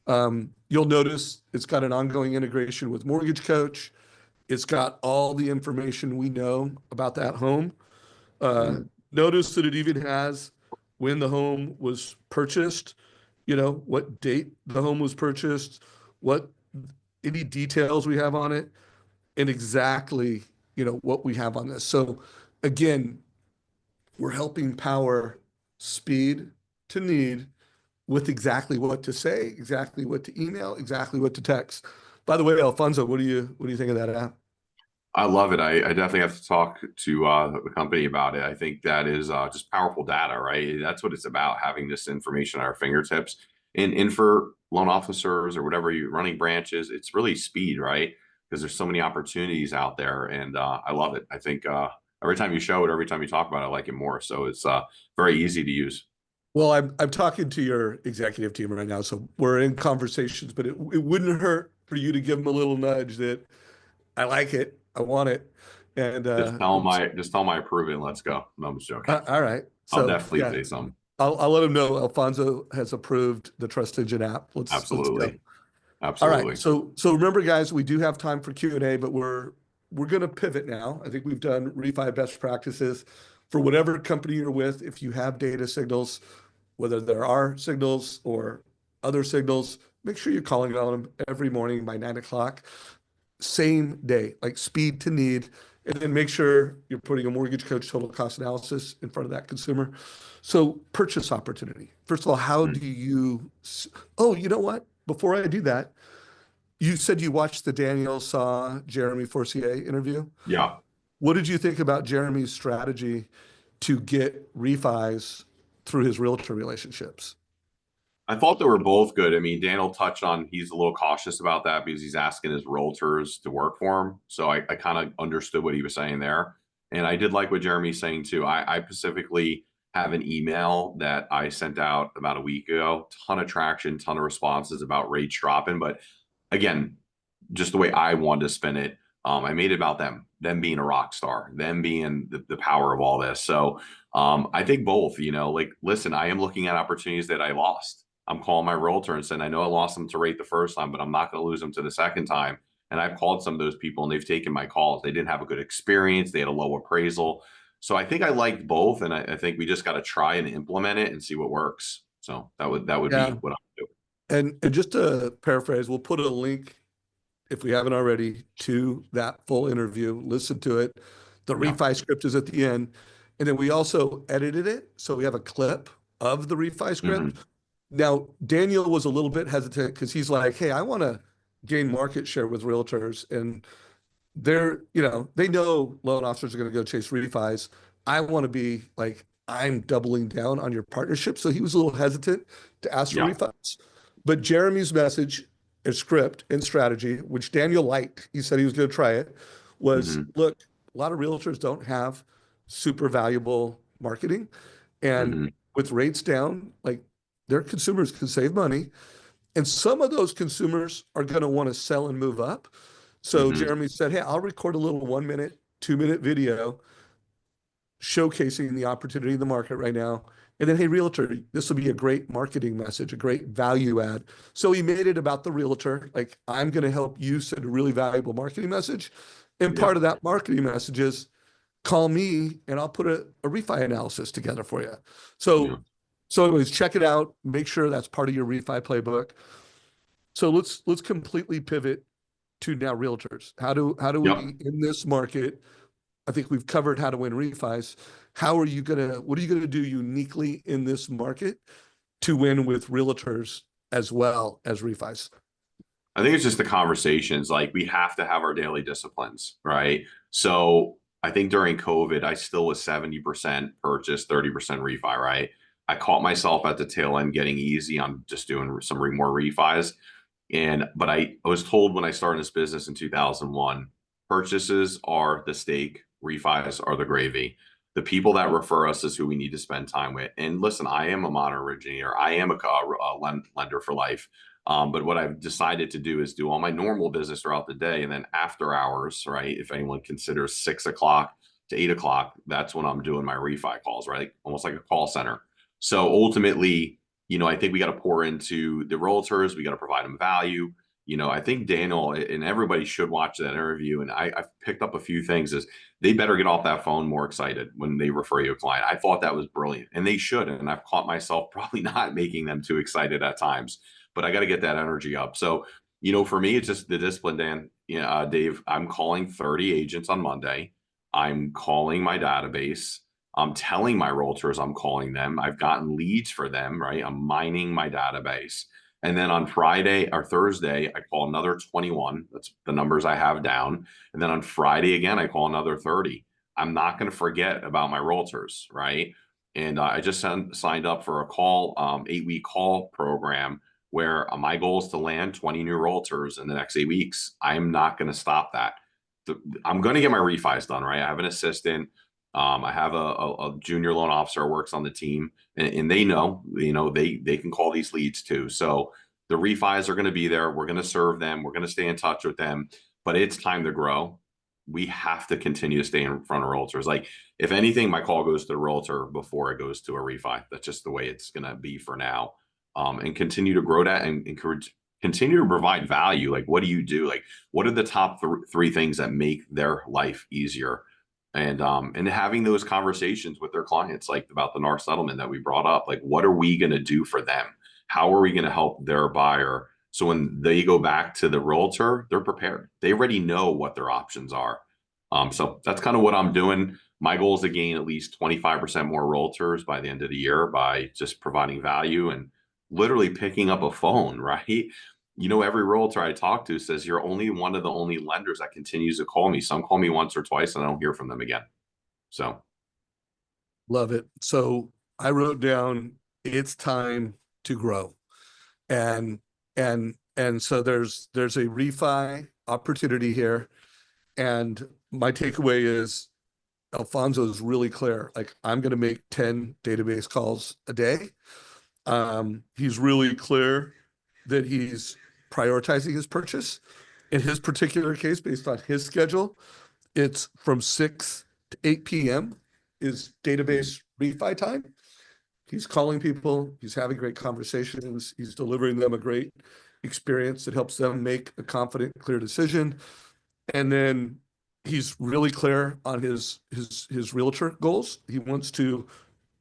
A: You'll notice it's got an ongoing integration with MortgageCoach. It's got all the information we know about that home. Uh,
B: Mhm.
A: Notice that it even has when the home was purchased, what date the home was purchased, what any details we have on it, and exactly, what we have on this. So again, we're helping power speed to need with exactly what to say, exactly what to email, exactly what to text. By the way, Alfonso, what do you think of that app?
B: I love it. I definitely have to talk to the company about it. I think that is just powerful data, right? That's what it's about, having this information at our fingertips. And for loan officers or whatever you're running branches, it's really speed, right? Because there's so many opportunities out there, and I love it. I think every time you show it, every time you talk about it, I like it more. So it's very easy to use.
A: Well, I'm talking to your executive team right now, so we're in conversations, but it wouldn't hurt for you to give them a little nudge that I like it, I want it, and
B: Just tell them I approve it and let's go. No, I'm just joking.
A: all right.
B: I'll
A: So
B: definitely
A: yeah,
B: say something.
A: I'll let them know Alfonso has approved the Trust Engine app. Let's go.
B: Absolutely.
A: All right.
B: Absolutely.
A: So remember, guys, we do have time for Q&A, but we're going to pivot now. I think we've done refi best practices for whatever company you're with. If you have data signals, whether there are signals or other signals, make sure you're calling on them every morning by 9 o'clock, same day, like speed to need. And then make sure you're putting a mortgage coach total cost analysis in front of that consumer. So purchase opportunity. First of all, how
B: Mhm.
A: do you, oh, you know what? Before I do that, you said you watched the Daniel Saw Jeremy Forcier interview.
B: Yeah.
A: What did you think about Jeremy's strategy to get refis through his realtor relationships?
B: I thought they were both good. I mean, Daniel touched on he's a little cautious about that because he's asking his realtors to work for him. So I kind of understood what he was saying there. And I did like what Jeremy's saying too. I specifically have an email that I sent out about a week ago, ton of traction, ton of responses about rates dropping. But again, just the way I wanted to spin it. I made it about them being a rock star, them being the power of all this. So I think both, like, listen, I am looking at opportunities that I lost. I'm calling my realtor and saying, I know I lost them to rate the first time, but I'm not going to lose them to the second time. And I've called some of those people and they've taken my calls. They didn't have a good experience. They had a low appraisal. So I think I liked both. And I think we just got to try and implement it and see what works. So that would
A: Yeah.
B: be what I would do.
A: And just to paraphrase, we'll put a link, if we haven't already, to that full interview. Listen to it. The
B: Yeah.
A: refi script is at the end. And then we also edited it. So we have a clip of the refi script.
B: Hmm.
A: Now, Daniel was a little bit hesitant because he's like, hey, I want to gain market share with realtors. And they know loan officers are going to go chase refis. I want to be like, I'm doubling down on your partnership. So he was a little hesitant to ask for
B: Yeah.
A: refis. But Jeremy's message and script and strategy, which Daniel liked, he said he was going to try it, was
B: Hmm.
A: look, a lot of realtors don't have super valuable marketing. And
B: Hmm.
A: with rates down, like their consumers can save money. And some of those consumers are going to want to sell and move up. So
B: Hmm.
A: Jeremy said, hey, I'll record a little 1 minute, 2 minute video showcasing the opportunity in the market right now. And then, hey, realtor, this will be a great marketing message, a great value add. So he made it about the realtor. Like, I'm going to help you send a really valuable marketing message. And
B: Yeah.
A: part of that marketing message is call me and I'll put a refi analysis together for you.
B: Yeah.
A: So anyways, check it out. Make sure that's part of your refi playbook. So let's completely pivot to now realtors. How do
B: Yep.
A: we in this market? I think we've covered how to win refis. What are you gonna do uniquely in this market to win with realtors as well as refis?
B: I think it's just the conversations. Like, we have to have our daily disciplines, right? So I think during COVID, I still was 70% purchase, 30% refi, right? I caught myself at the tail end getting easy on just doing some more refis. But I was told when I started this business in 2001, purchases are the steak, refis are the gravy. The people that refer us is who we need to spend time with. And listen, I am a modern originator. I am a lender for life. But what I've decided to do is do all my normal business throughout the day, and then after hours, right? If anyone considers 6 o'clock to 8 o'clock, that's when I'm doing my refi calls, right? Almost like a call center. So ultimately, I think we got to pour into the realtors. We got to provide them value. I think Daniel and everybody should watch that interview. And I've picked up a few things is they better get off that phone more excited when they refer you a client. I thought that was brilliant and they should. And I've caught myself probably not making them too excited at times, but I got to get that energy up. So, for me, it's just the discipline, Dan. Yeah, Dave, I'm calling 30 agents on Monday. I'm calling my database. I'm telling my realtors I'm calling them. I've gotten leads for them, right? I'm mining my database. And then on Friday or Thursday, I call another 21. That's the numbers I have down. And then on Friday again, I call another 30. I'm not going to forget about my realtors, right? And I just signed up for a call, 8-week call program where my goal is to land 20 new realtors in the next 8 weeks. I'm not going to stop that. I'm going to get my refis done, right? I have an assistant. I have a junior loan officer who works on the team, and they know, they can call these leads too. So the refis are going to be there. We're going to serve them. We're going to stay in touch with them, but it's time to grow. We have to continue to stay in front of realtors. Like if anything, my call goes to the realtor before it goes to a refi. That's just the way it's going to be for now. And continue to grow that and encourage, continue to provide value. Like, what do you do? Like, what are the top three things that make their life easier? And having those conversations with their clients, like about the NAR settlement that we brought up, like what are we going to do for them? How are we going to help their buyer? So when they go back to the realtor, they're prepared. They already know what their options are. So that's kind of what I'm doing. My goal is to gain at least 25% more realtors by the end of the year by just providing value and literally picking up a phone, right? Every realtor I talk to says you're only one of the only lenders that continues to call me. Some call me once or twice and I don't hear from them again. So,
A: Love it. So I wrote down, it's time to grow. And so there's a refi opportunity here. And my takeaway is Alfonso is really clear. Like, I'm going to make 10 database calls a day. He's really clear that he's prioritizing his purchase. In his particular case, based on his schedule, it's from 6 to 8 p.m. is database refi time. He's calling people, he's having great conversations, he's delivering them a great experience that helps them make a confident, clear decision. And then he's really clear on his realtor goals. He wants to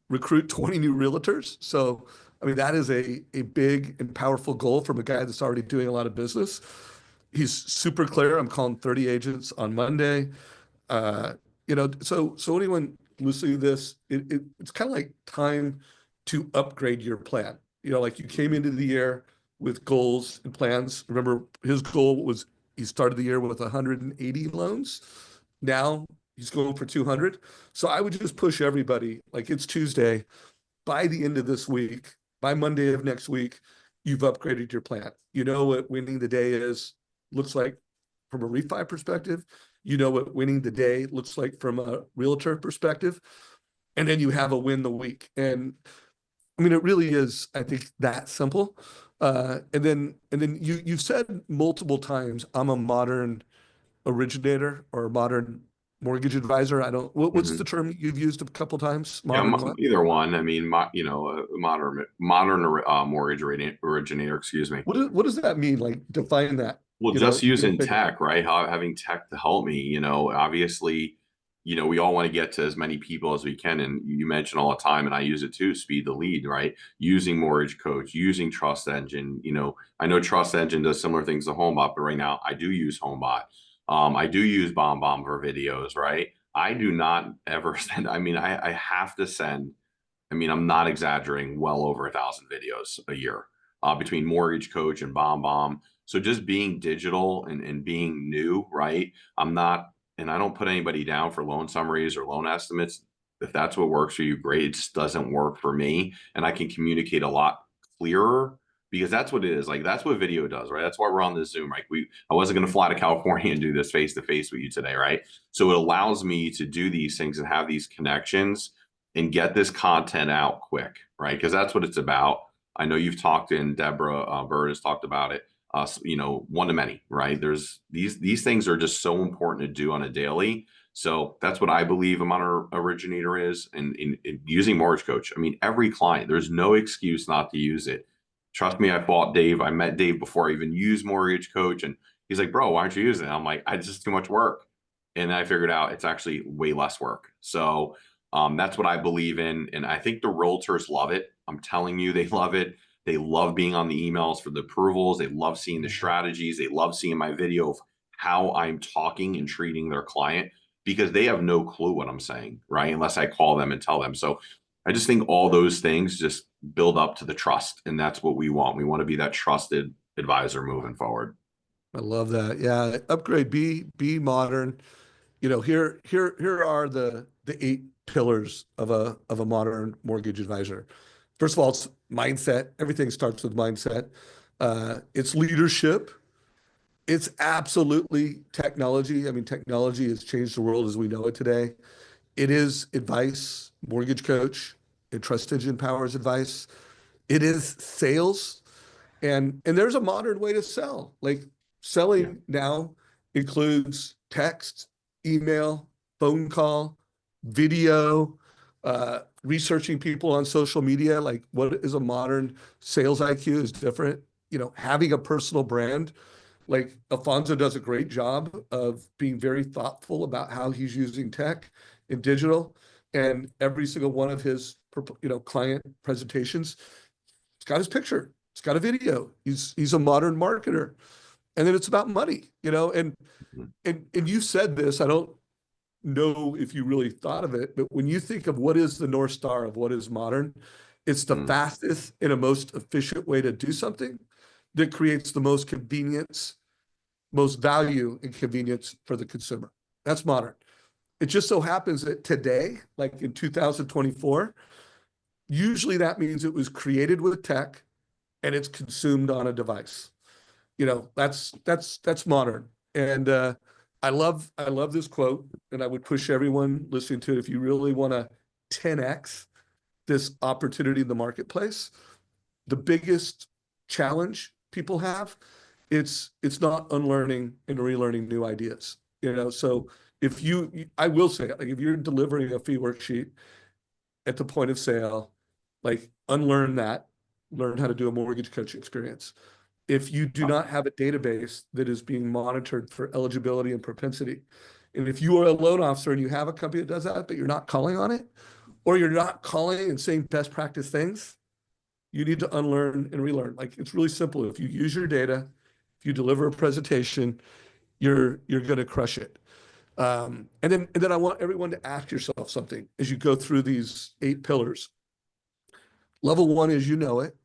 A: recruit 20 new realtors. So, I mean, that is a big and powerful goal from a guy that's already doing a lot of business. He's super clear. I'm calling 30 agents on Monday. Uh, so anyone listening to this, it's kind of like time to upgrade your plan. Like you came into the year with goals and plans. Remember, his goal was he started the year with 180 loans. Now he's going for 200. So I would just push everybody, like it's Tuesday, by the end of this week, by Monday of next week, you've upgraded your plan. You know what winning the day looks like from a refi perspective. You know what winning the day looks like from a realtor perspective. And then you have a win the week. And I mean, it really is, I think, that simple. And then you've said multiple times, I'm a modern originator or a modern mortgage advisor. I don't, what's the
B: mhm.
A: term you've used a couple times?
B: Yeah,
A: Modern what?
B: either one. I mean, modern mortgage originator, excuse me.
A: What does that mean? Like define that,
B: Well, just
A: give a
B: using
A: big,
B: tech, right? Having tech to help me, obviously, we all want to get to as many people as we can. And you mention all the time, and I use it too, speed the lead, right? Using Mortgage Coach, using Trust Engine. I know Trust Engine does similar things to HomeBot, but right now I do use HomeBot. I do use BombBomb for videos, right? I do not ever send, I mean, I have to send, I mean, I'm not exaggerating, well over 1,000 videos a year between Mortgage Coach and BombBomb. So just being digital and being new, right? I'm not, and I don't put anybody down for loan summaries or loan estimates. If that's what works for you, great. It just doesn't work for me. And I can communicate a lot clearer because that's what it is. Like that's what video does, right? That's why we're on this Zoom, right? I wasn't going to fly to California and do this face to face with you today, right? So it allows me to do these things and have these connections and get this content out quick, right? Because that's what it's about. I know you've talked and Deborah Bird has talked about it. One to many, right? There's these things are just so important to do on a daily So that's what I believe a modern originator is. And in using Mortgage Coach, I mean, every client, there's no excuse not to use it. Trust me, I met Dave before I even used Mortgage Coach. And he's like, bro, why aren't you using it? I'm like, it's just too much work. And I figured out it's actually way less work. So that's what I believe in. And I think the realtors love it. I'm telling you, they love it. They love being on the emails for the approvals. They love seeing the strategies. They love seeing my video of how I'm talking and treating their client because they have no clue what I'm saying, right? Unless I call them and tell them. So I just think all those things just build up to the trust. And that's what we want. We want to be that trusted advisor moving forward.
A: I love that. Yeah, upgrade, be modern. Here are the 8 pillars of a modern mortgage advisor. First of all, it's mindset. Everything starts with mindset. It's leadership. It's absolutely technology. I mean, technology has changed the world as we know it today. It is advice, mortgage coach, and trust engine powers advice. It is sales. And there's a modern way to sell. Like
B: Yeah.
A: selling now includes text, email, phone call, video, researching people on social media. Like what is a modern sales IQ is different. Having a personal brand. Like Alfonso does a great job of being very thoughtful about how he's using tech and digital. And every single one of his client presentations, it's got his picture. It's got a video. He's a modern marketer. And then it's about money, and
B: Mhm.
A: and you said this, I don't know if you really thought of it, but when you think of what is the North Star of what is modern, it's the
B: Mhm.
A: fastest and a most efficient way to do something that creates the most convenience, most value and convenience for the consumer. That's modern. It just so happens that today, like in 2024, usually that means it was created with tech and it's consumed on a device. That's modern. And I love this quote, and I would push everyone listening to it if you really want to 10x this opportunity in the marketplace. The biggest challenge people have, it's not unlearning and relearning new ideas. So if I will say, like if you're delivering a fee worksheet at the point of sale, like unlearn that, learn how to do a mortgage coach experience. If you do not have a database that is being monitored for eligibility and propensity, and if you are a loan officer and you have a company that does that, but you're not calling on it, or you're not calling and saying best practice things, you need to unlearn and relearn. Like it's really simple. If you use your data, if you deliver a presentation, you're going to crush it. And then I want everyone to ask yourself something as you go through these 8 pillars. Level 1 is you know it.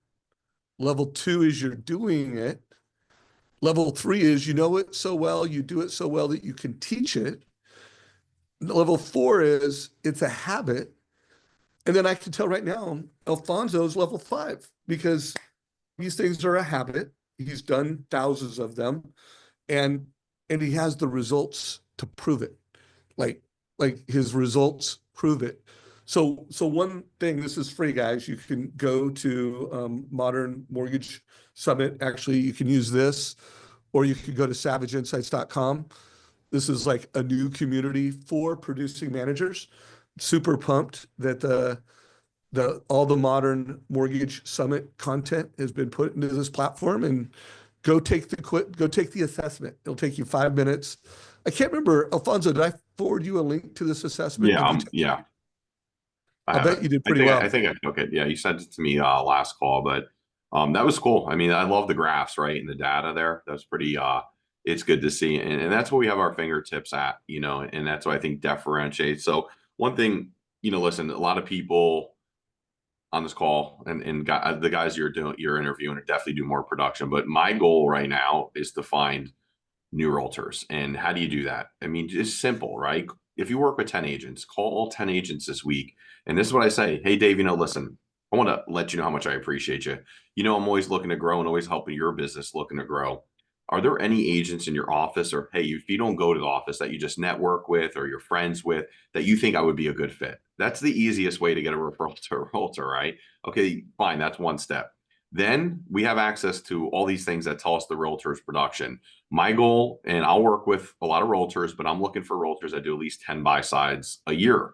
A: Level 2 is you're doing it. Level 3 is you know it so well, you do it so well that you can teach it. Level 4 is it's a habit. And then I can tell right now, Alfonso's level 5 because these things are a habit. He's done thousands of them, and and he has the results to prove it. Like like his results prove it. So one thing, this is free, guys. You can go to Modern Mortgage Summit. Actually, you can use this, or you can go to savageinsights.com. This is like a new community for producing managers. Super pumped that the all the Modern Mortgage Summit content has been put into this platform, and go take the assessment. It'll take you 5 minutes. I can't remember, Alfonso, did I forward you a link to this assessment?
B: Yeah.
A: Did you take it?
B: Yeah. I
A: I'll
B: have
A: bet
B: it.
A: you did
B: I
A: pretty
B: think
A: well.
B: I think I took it. Yeah, you sent it to me last call, but that was cool. I mean, I love the graphs, right? And the data there. That's pretty it's good to see. And that's what we have our fingertips at, and that's what I think differentiates. So one thing, listen, a lot of people on this call and the guys you're interviewing definitely do more production. But my goal right now is to find new realtors. And how do you do that? I mean, it's simple, right? If you work with 10 agents, call all 10 agents this week. And this is what I say. Hey, Dave, listen, I want to let you know how much I appreciate you. I'm always looking to grow and always helping your business looking to grow. Are there any agents in your office or, hey, if you don't go to the office that you just network with or you're friends with that you think I would be a good fit? That's the easiest way to get a referral to a realtor, right? Okay, fine. That's one step. Then we have access to all these things that tell us the realtor's production. My goal, and I'll work with a lot of realtors, but I'm looking for realtors that do at least 10 buy sides a year.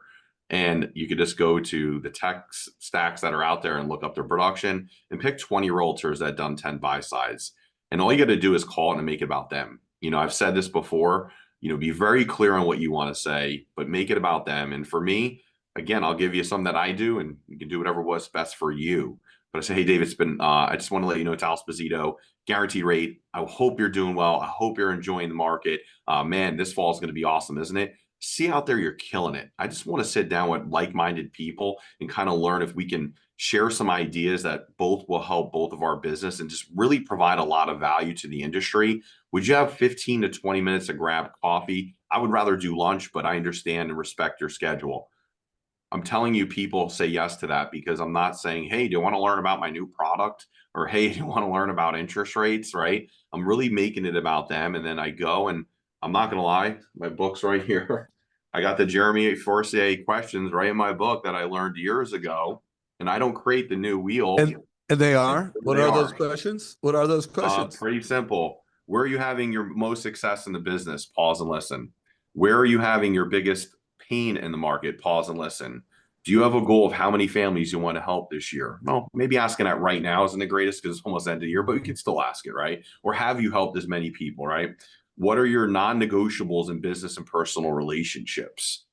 B: And you could just go to the tech stacks that are out there and look up their production and pick 20 realtors that done 10 buy sides. And all you got to do is call it and make it about them. I've said this before, be very clear on what you want to say, but make it about them. And for me, again, I'll give you some that I do, and you can do whatever was best for you. But I say, hey, Dave, I just want to let you know it's Al Esposito, guaranteed rate. I hope you're doing well. I hope you're enjoying the market. Man, this fall is going to be awesome, isn't it? See out there, you're killing it. I just want to sit down with like-minded people and kind of learn if we can share some ideas that both will help both of our business and just really provide a lot of value to the industry. Would you have 15 to 20 minutes to grab coffee? I would rather do lunch, but I understand and respect your schedule. I'm telling you, people say yes to that because I'm not saying, hey, do you want to learn about my new product? Or hey, do you want to learn about interest rates? Right. I'm really making it about them. And then I go, and I'm not going to lie, my book's right here. I got the Jeremy Forcier questions right in my book that I learned years ago. And I don't create the new wheel.
A: And they
B: And
A: are. What
B: they
A: are those
B: are.
A: questions? What are those questions?
B: Pretty simple. Where are you having your most success in the business? Pause and listen. Where are you having your biggest pain in the market? Pause and listen. Do you have a goal of how many families you want to help this year? Well, maybe asking that right now isn't the greatest because it's almost end of the year, but we could still ask it, right? Or have you helped as many people, right? What are your non-negotiables in business and personal relationships?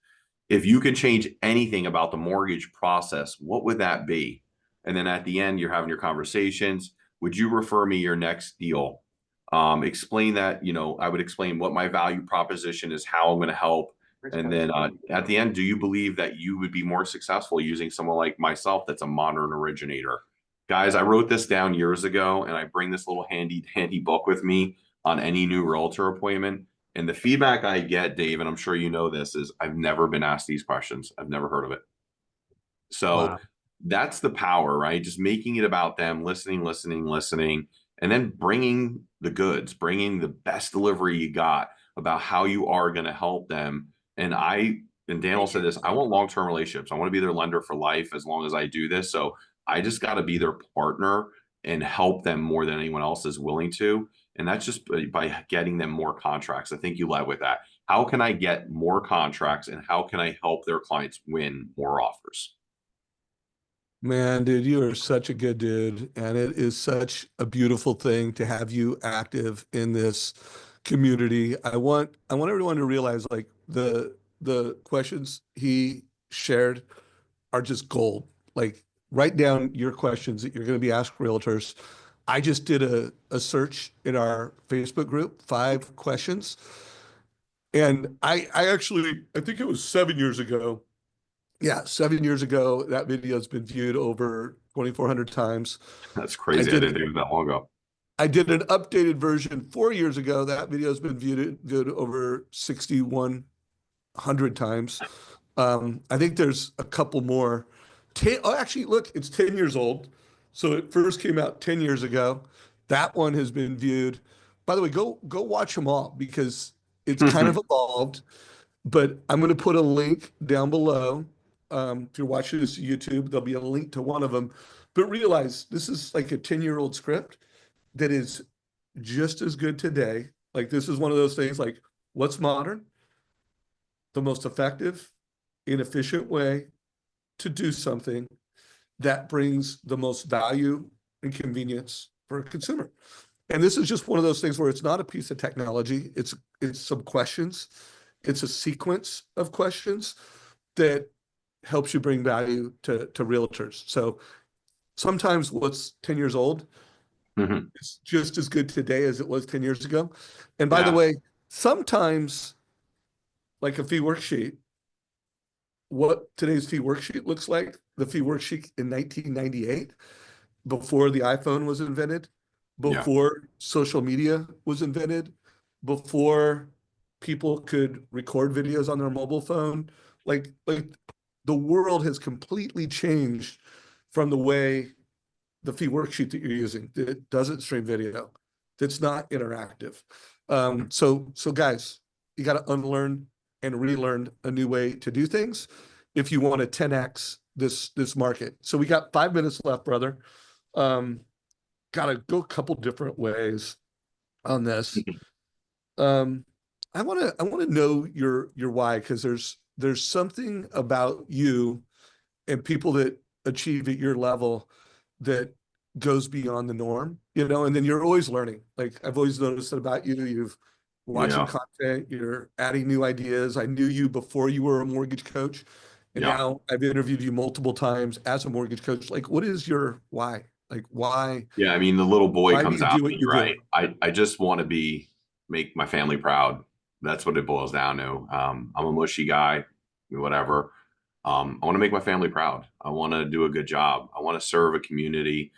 B: If you could change anything about the mortgage process, what would that be? And then at the end, you're having your conversations. Would you refer me your next deal? Explain that, I would explain what my value proposition is, how I'm going to help. And then at the end, do you believe that you would be more successful using someone like myself that's a modern originator? Guys, I wrote this down years ago, and I bring this little handy book with me on any new realtor appointment. And the feedback I get, Dave, and I'm sure you know this, is I've never been asked these questions. I've never heard of it. So
A: Wow.
B: that's the power, right? Just making it about them, listening, and then bringing the goods, bringing the best delivery you got about how you are going to help them. And Daniel said this, I want long-term relationships. I want to be their lender for life as long as I do this. So I just got to be their partner and help them more than anyone else is willing to. And that's just by getting them more contracts. I think you led with that. How can I get more contracts and how can I help their clients win more offers?
A: Man, dude, you are such a good dude. And it is such a beautiful thing to have you active in this community. I want everyone to realize like the questions he shared are just gold. Like write down your questions that you're going to be asked realtors. I just did a search in our Facebook group, 5 questions. And I actually, I think it was 7 years ago. Yeah, 7 years ago, that video has been viewed over 2,400 times.
B: That's
A: I
B: crazy. I
A: did
B: didn't think it was that long ago.
A: I did an updated version 4 years ago. That video has been viewed over 6,100 times. I think there's a couple more. Oh, actually, look, it's 10 years old. So it first came out 10 years ago. That one has been viewed. By the way, go watch them all because it's kind of evolved. But I'm going to put a link down below. If you're watching this on YouTube, there'll be a link to one of them. But realize this is like a 10-year-old script that is just as good today. Like this is one of those things like what's modern, the most effective, inefficient way to do something that brings the most value and convenience for a consumer. And this is just one of those things where it's not a piece of technology. It's some questions. It's a sequence of questions that helps you bring value to realtors. So sometimes what's 10 years old
B: Mhm.
A: is just as good today as it was 10 years ago. And by the
B: Yeah.
A: way, sometimes like a fee worksheet, what today's fee worksheet looks like, the fee worksheet in 1998, before the iPhone was invented,
B: Yeah.
A: before social media was invented, before people could record videos on their mobile phone. Like the world has completely changed from the way the fee worksheet that you're using that doesn't stream video, that's not interactive. So guys, you got to unlearn and relearn a new way to do things if you want to 10x this market. So we got 5 minutes left, brother. Um, gotta go a couple different ways on this. Um, I want to know your why, because there's something about you and people that achieve at your level that goes beyond the norm, and then you're always learning. Like I've always noticed that about you. You've watching
B: Yeah.
A: content, you're adding new ideas. I knew you before you were a mortgage coach, and
B: Yeah.
A: now I've interviewed you multiple times as a mortgage coach. Like, what is your why? Like,
B: Yeah. I mean, the little boy
A: why do
B: comes
A: you
B: out
A: do
B: of
A: what
B: me,
A: you do?
B: right? I just want to make my family proud. That's what it boils down to. I'm a mushy guy, whatever. I want to make my family proud. I want to do a good job. I want to serve a community.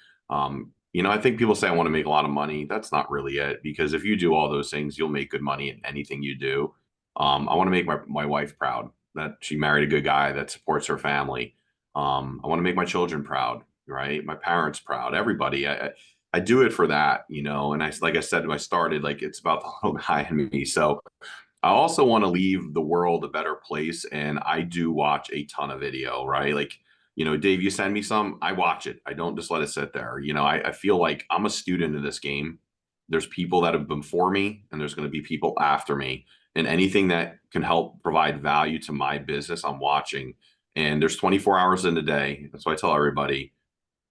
B: I think people say I want to make a lot of money. That's not really it, because if you do all those things, you'll make good money in anything you do. I want to make my wife proud that she married a good guy that supports her family. I want to make my children proud, right? My parents proud, everybody. I do it for that, and like I said, when I started, like it's about the little guy in me. So I also want to leave the world a better place. And I do watch a ton of video, right? Like, Dave, you send me some, I watch it. I don't just let it sit there. I feel like I'm a student of this game. There's people that have been before me, and there's going to be people after me. And anything that can help provide value to my business, I'm watching. And there's 24 hours in the day. That's why I tell everybody,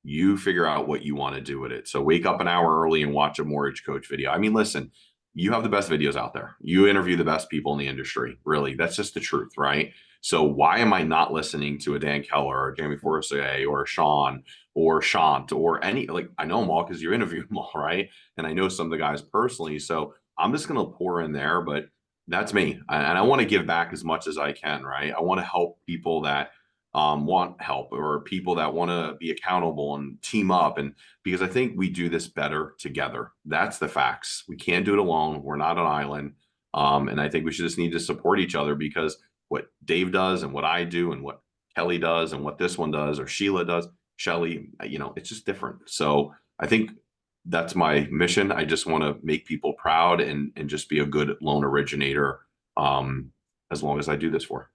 B: you figure out what you want to do with it. So wake up an hour early and watch a mortgage coach video. I mean, listen, you have the best videos out there. You interview the best people in the industry. Really, that's just the truth, right? So why am I not listening to a Dan Keller or Jamie Forestier or Sean or Shant or any, like, I know them all because you interview them all, right? And I know some of the guys personally. So I'm just going to pour in there, but that's me. And I want to give back as much as I can, right? I want to help people that want help, or people that want to be accountable and team up. And because I think we do this better together. That's the facts. We can't do it alone. We're not an island. And I think we should just need to support each other, because what Dave does and what I do and what Kelly does and what this one does or Sheila does, Shelly, it's just different. So I think that's my mission. I just want to make people proud and just be a good loan originator, as long as I do this for.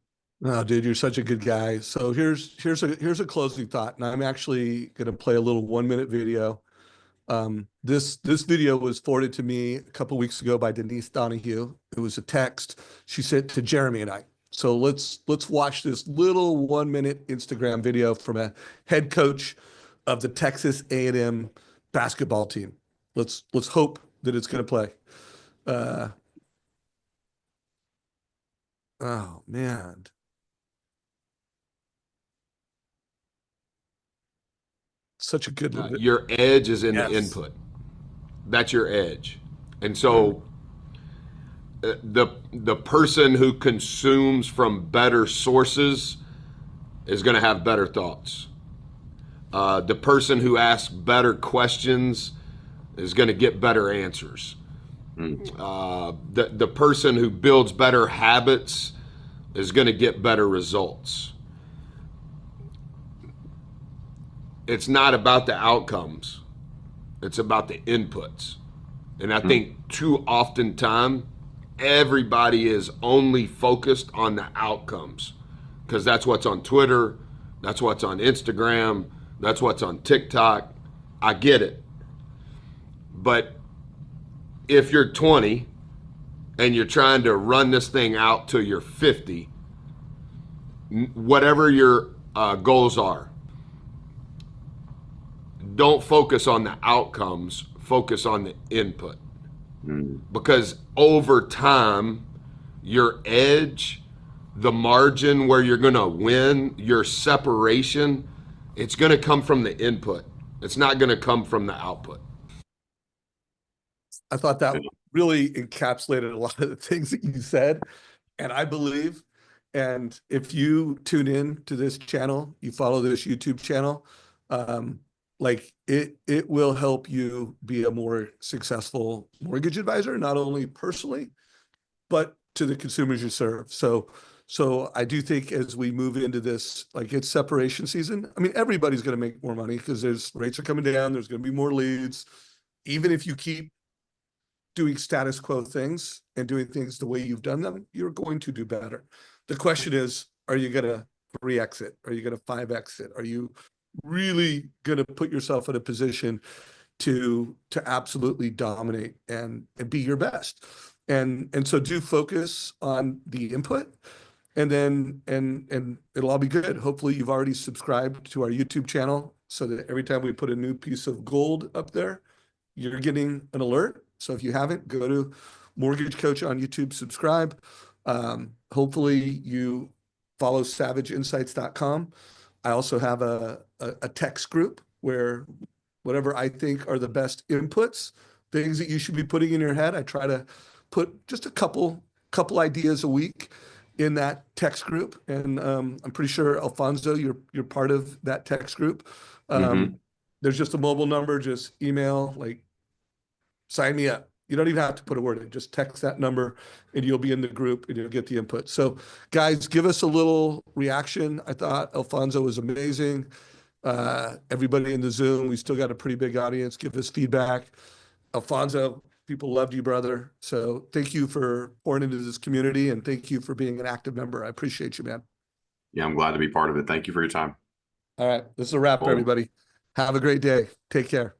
A: Oh, dude, you're such a good guy. So here's a closing thought, and I'm actually going to play a little 1 minute video. This video was forwarded to me a couple weeks ago by Denise Donahue. It was a text she sent to Jeremy and I. So let's watch this little 1 minute Instagram video from a head coach of the Texas A&M basketball team. Let's hope that it's going to play. Uh, oh man, such a good little bit.
C: Your edge is in the
A: Yes.
C: input. That's your edge. And so the person who consumes from better sources is going to have better thoughts. The person who asks better questions is going to get better answers. The person who builds better habits is going to get better results. It's not about the outcomes. It's about the inputs. And I think too often time, everybody is only focused on the outcomes, because that's what's on Twitter, that's what's on Instagram, that's what's on TikTok. I get it. But if you're 20 and you're trying to run this thing out till you're 50, whatever your goals are, don't focus on the outcomes, focus on the input. Because over time, your edge, the margin where you're going to win, your separation, it's going to come from the input. It's not going to come from the output.
A: I thought that really encapsulated a lot of the things that you said. And I believe, and if you tune in to this channel, you follow this YouTube channel, like it will help you be a more successful mortgage advisor, not only personally, but to the consumers you serve. So I do think as we move into this, like it's separation season. I mean, everybody's going to make more money because there's rates are coming down. There's going to be more leads. Even if you keep doing status quo things and doing things the way you've done them, you're going to do better. The question is, are you going to 3X it? Are you going to 5X it? Are you really going to put yourself in a position to absolutely dominate and be your best. And so do focus on the input, and then and it'll all be good. Hopefully you've already subscribed to our YouTube channel so that every time we put a new piece of gold up there, you're getting an alert. So if you haven't, go to Mortgage Coach on YouTube, subscribe. Hopefully you follow savageinsights.com. I also have a text group where whatever I think are the best inputs, things that you should be putting in your head, I try to put just a couple ideas a week in that text group. And I'm pretty sure, Alfonso, you're part of that text group. There's just a mobile number, just email, like, sign me up. You don't even have to put a word in, just text that number and you'll be in the group and you'll get the input. So guys, give us a little reaction. I thought Alfonso was amazing. Everybody in the Zoom, we still got a pretty big audience. Give us feedback. Alfonso, people loved you, brother. So thank you for pouring into this community, and thank you for being an active member. I appreciate you, man.
B: Yeah, I'm glad to be part of it. Thank you for your time.
A: All right, this is a wrap,
B: Cool.
A: everybody. Have a great day. Take care.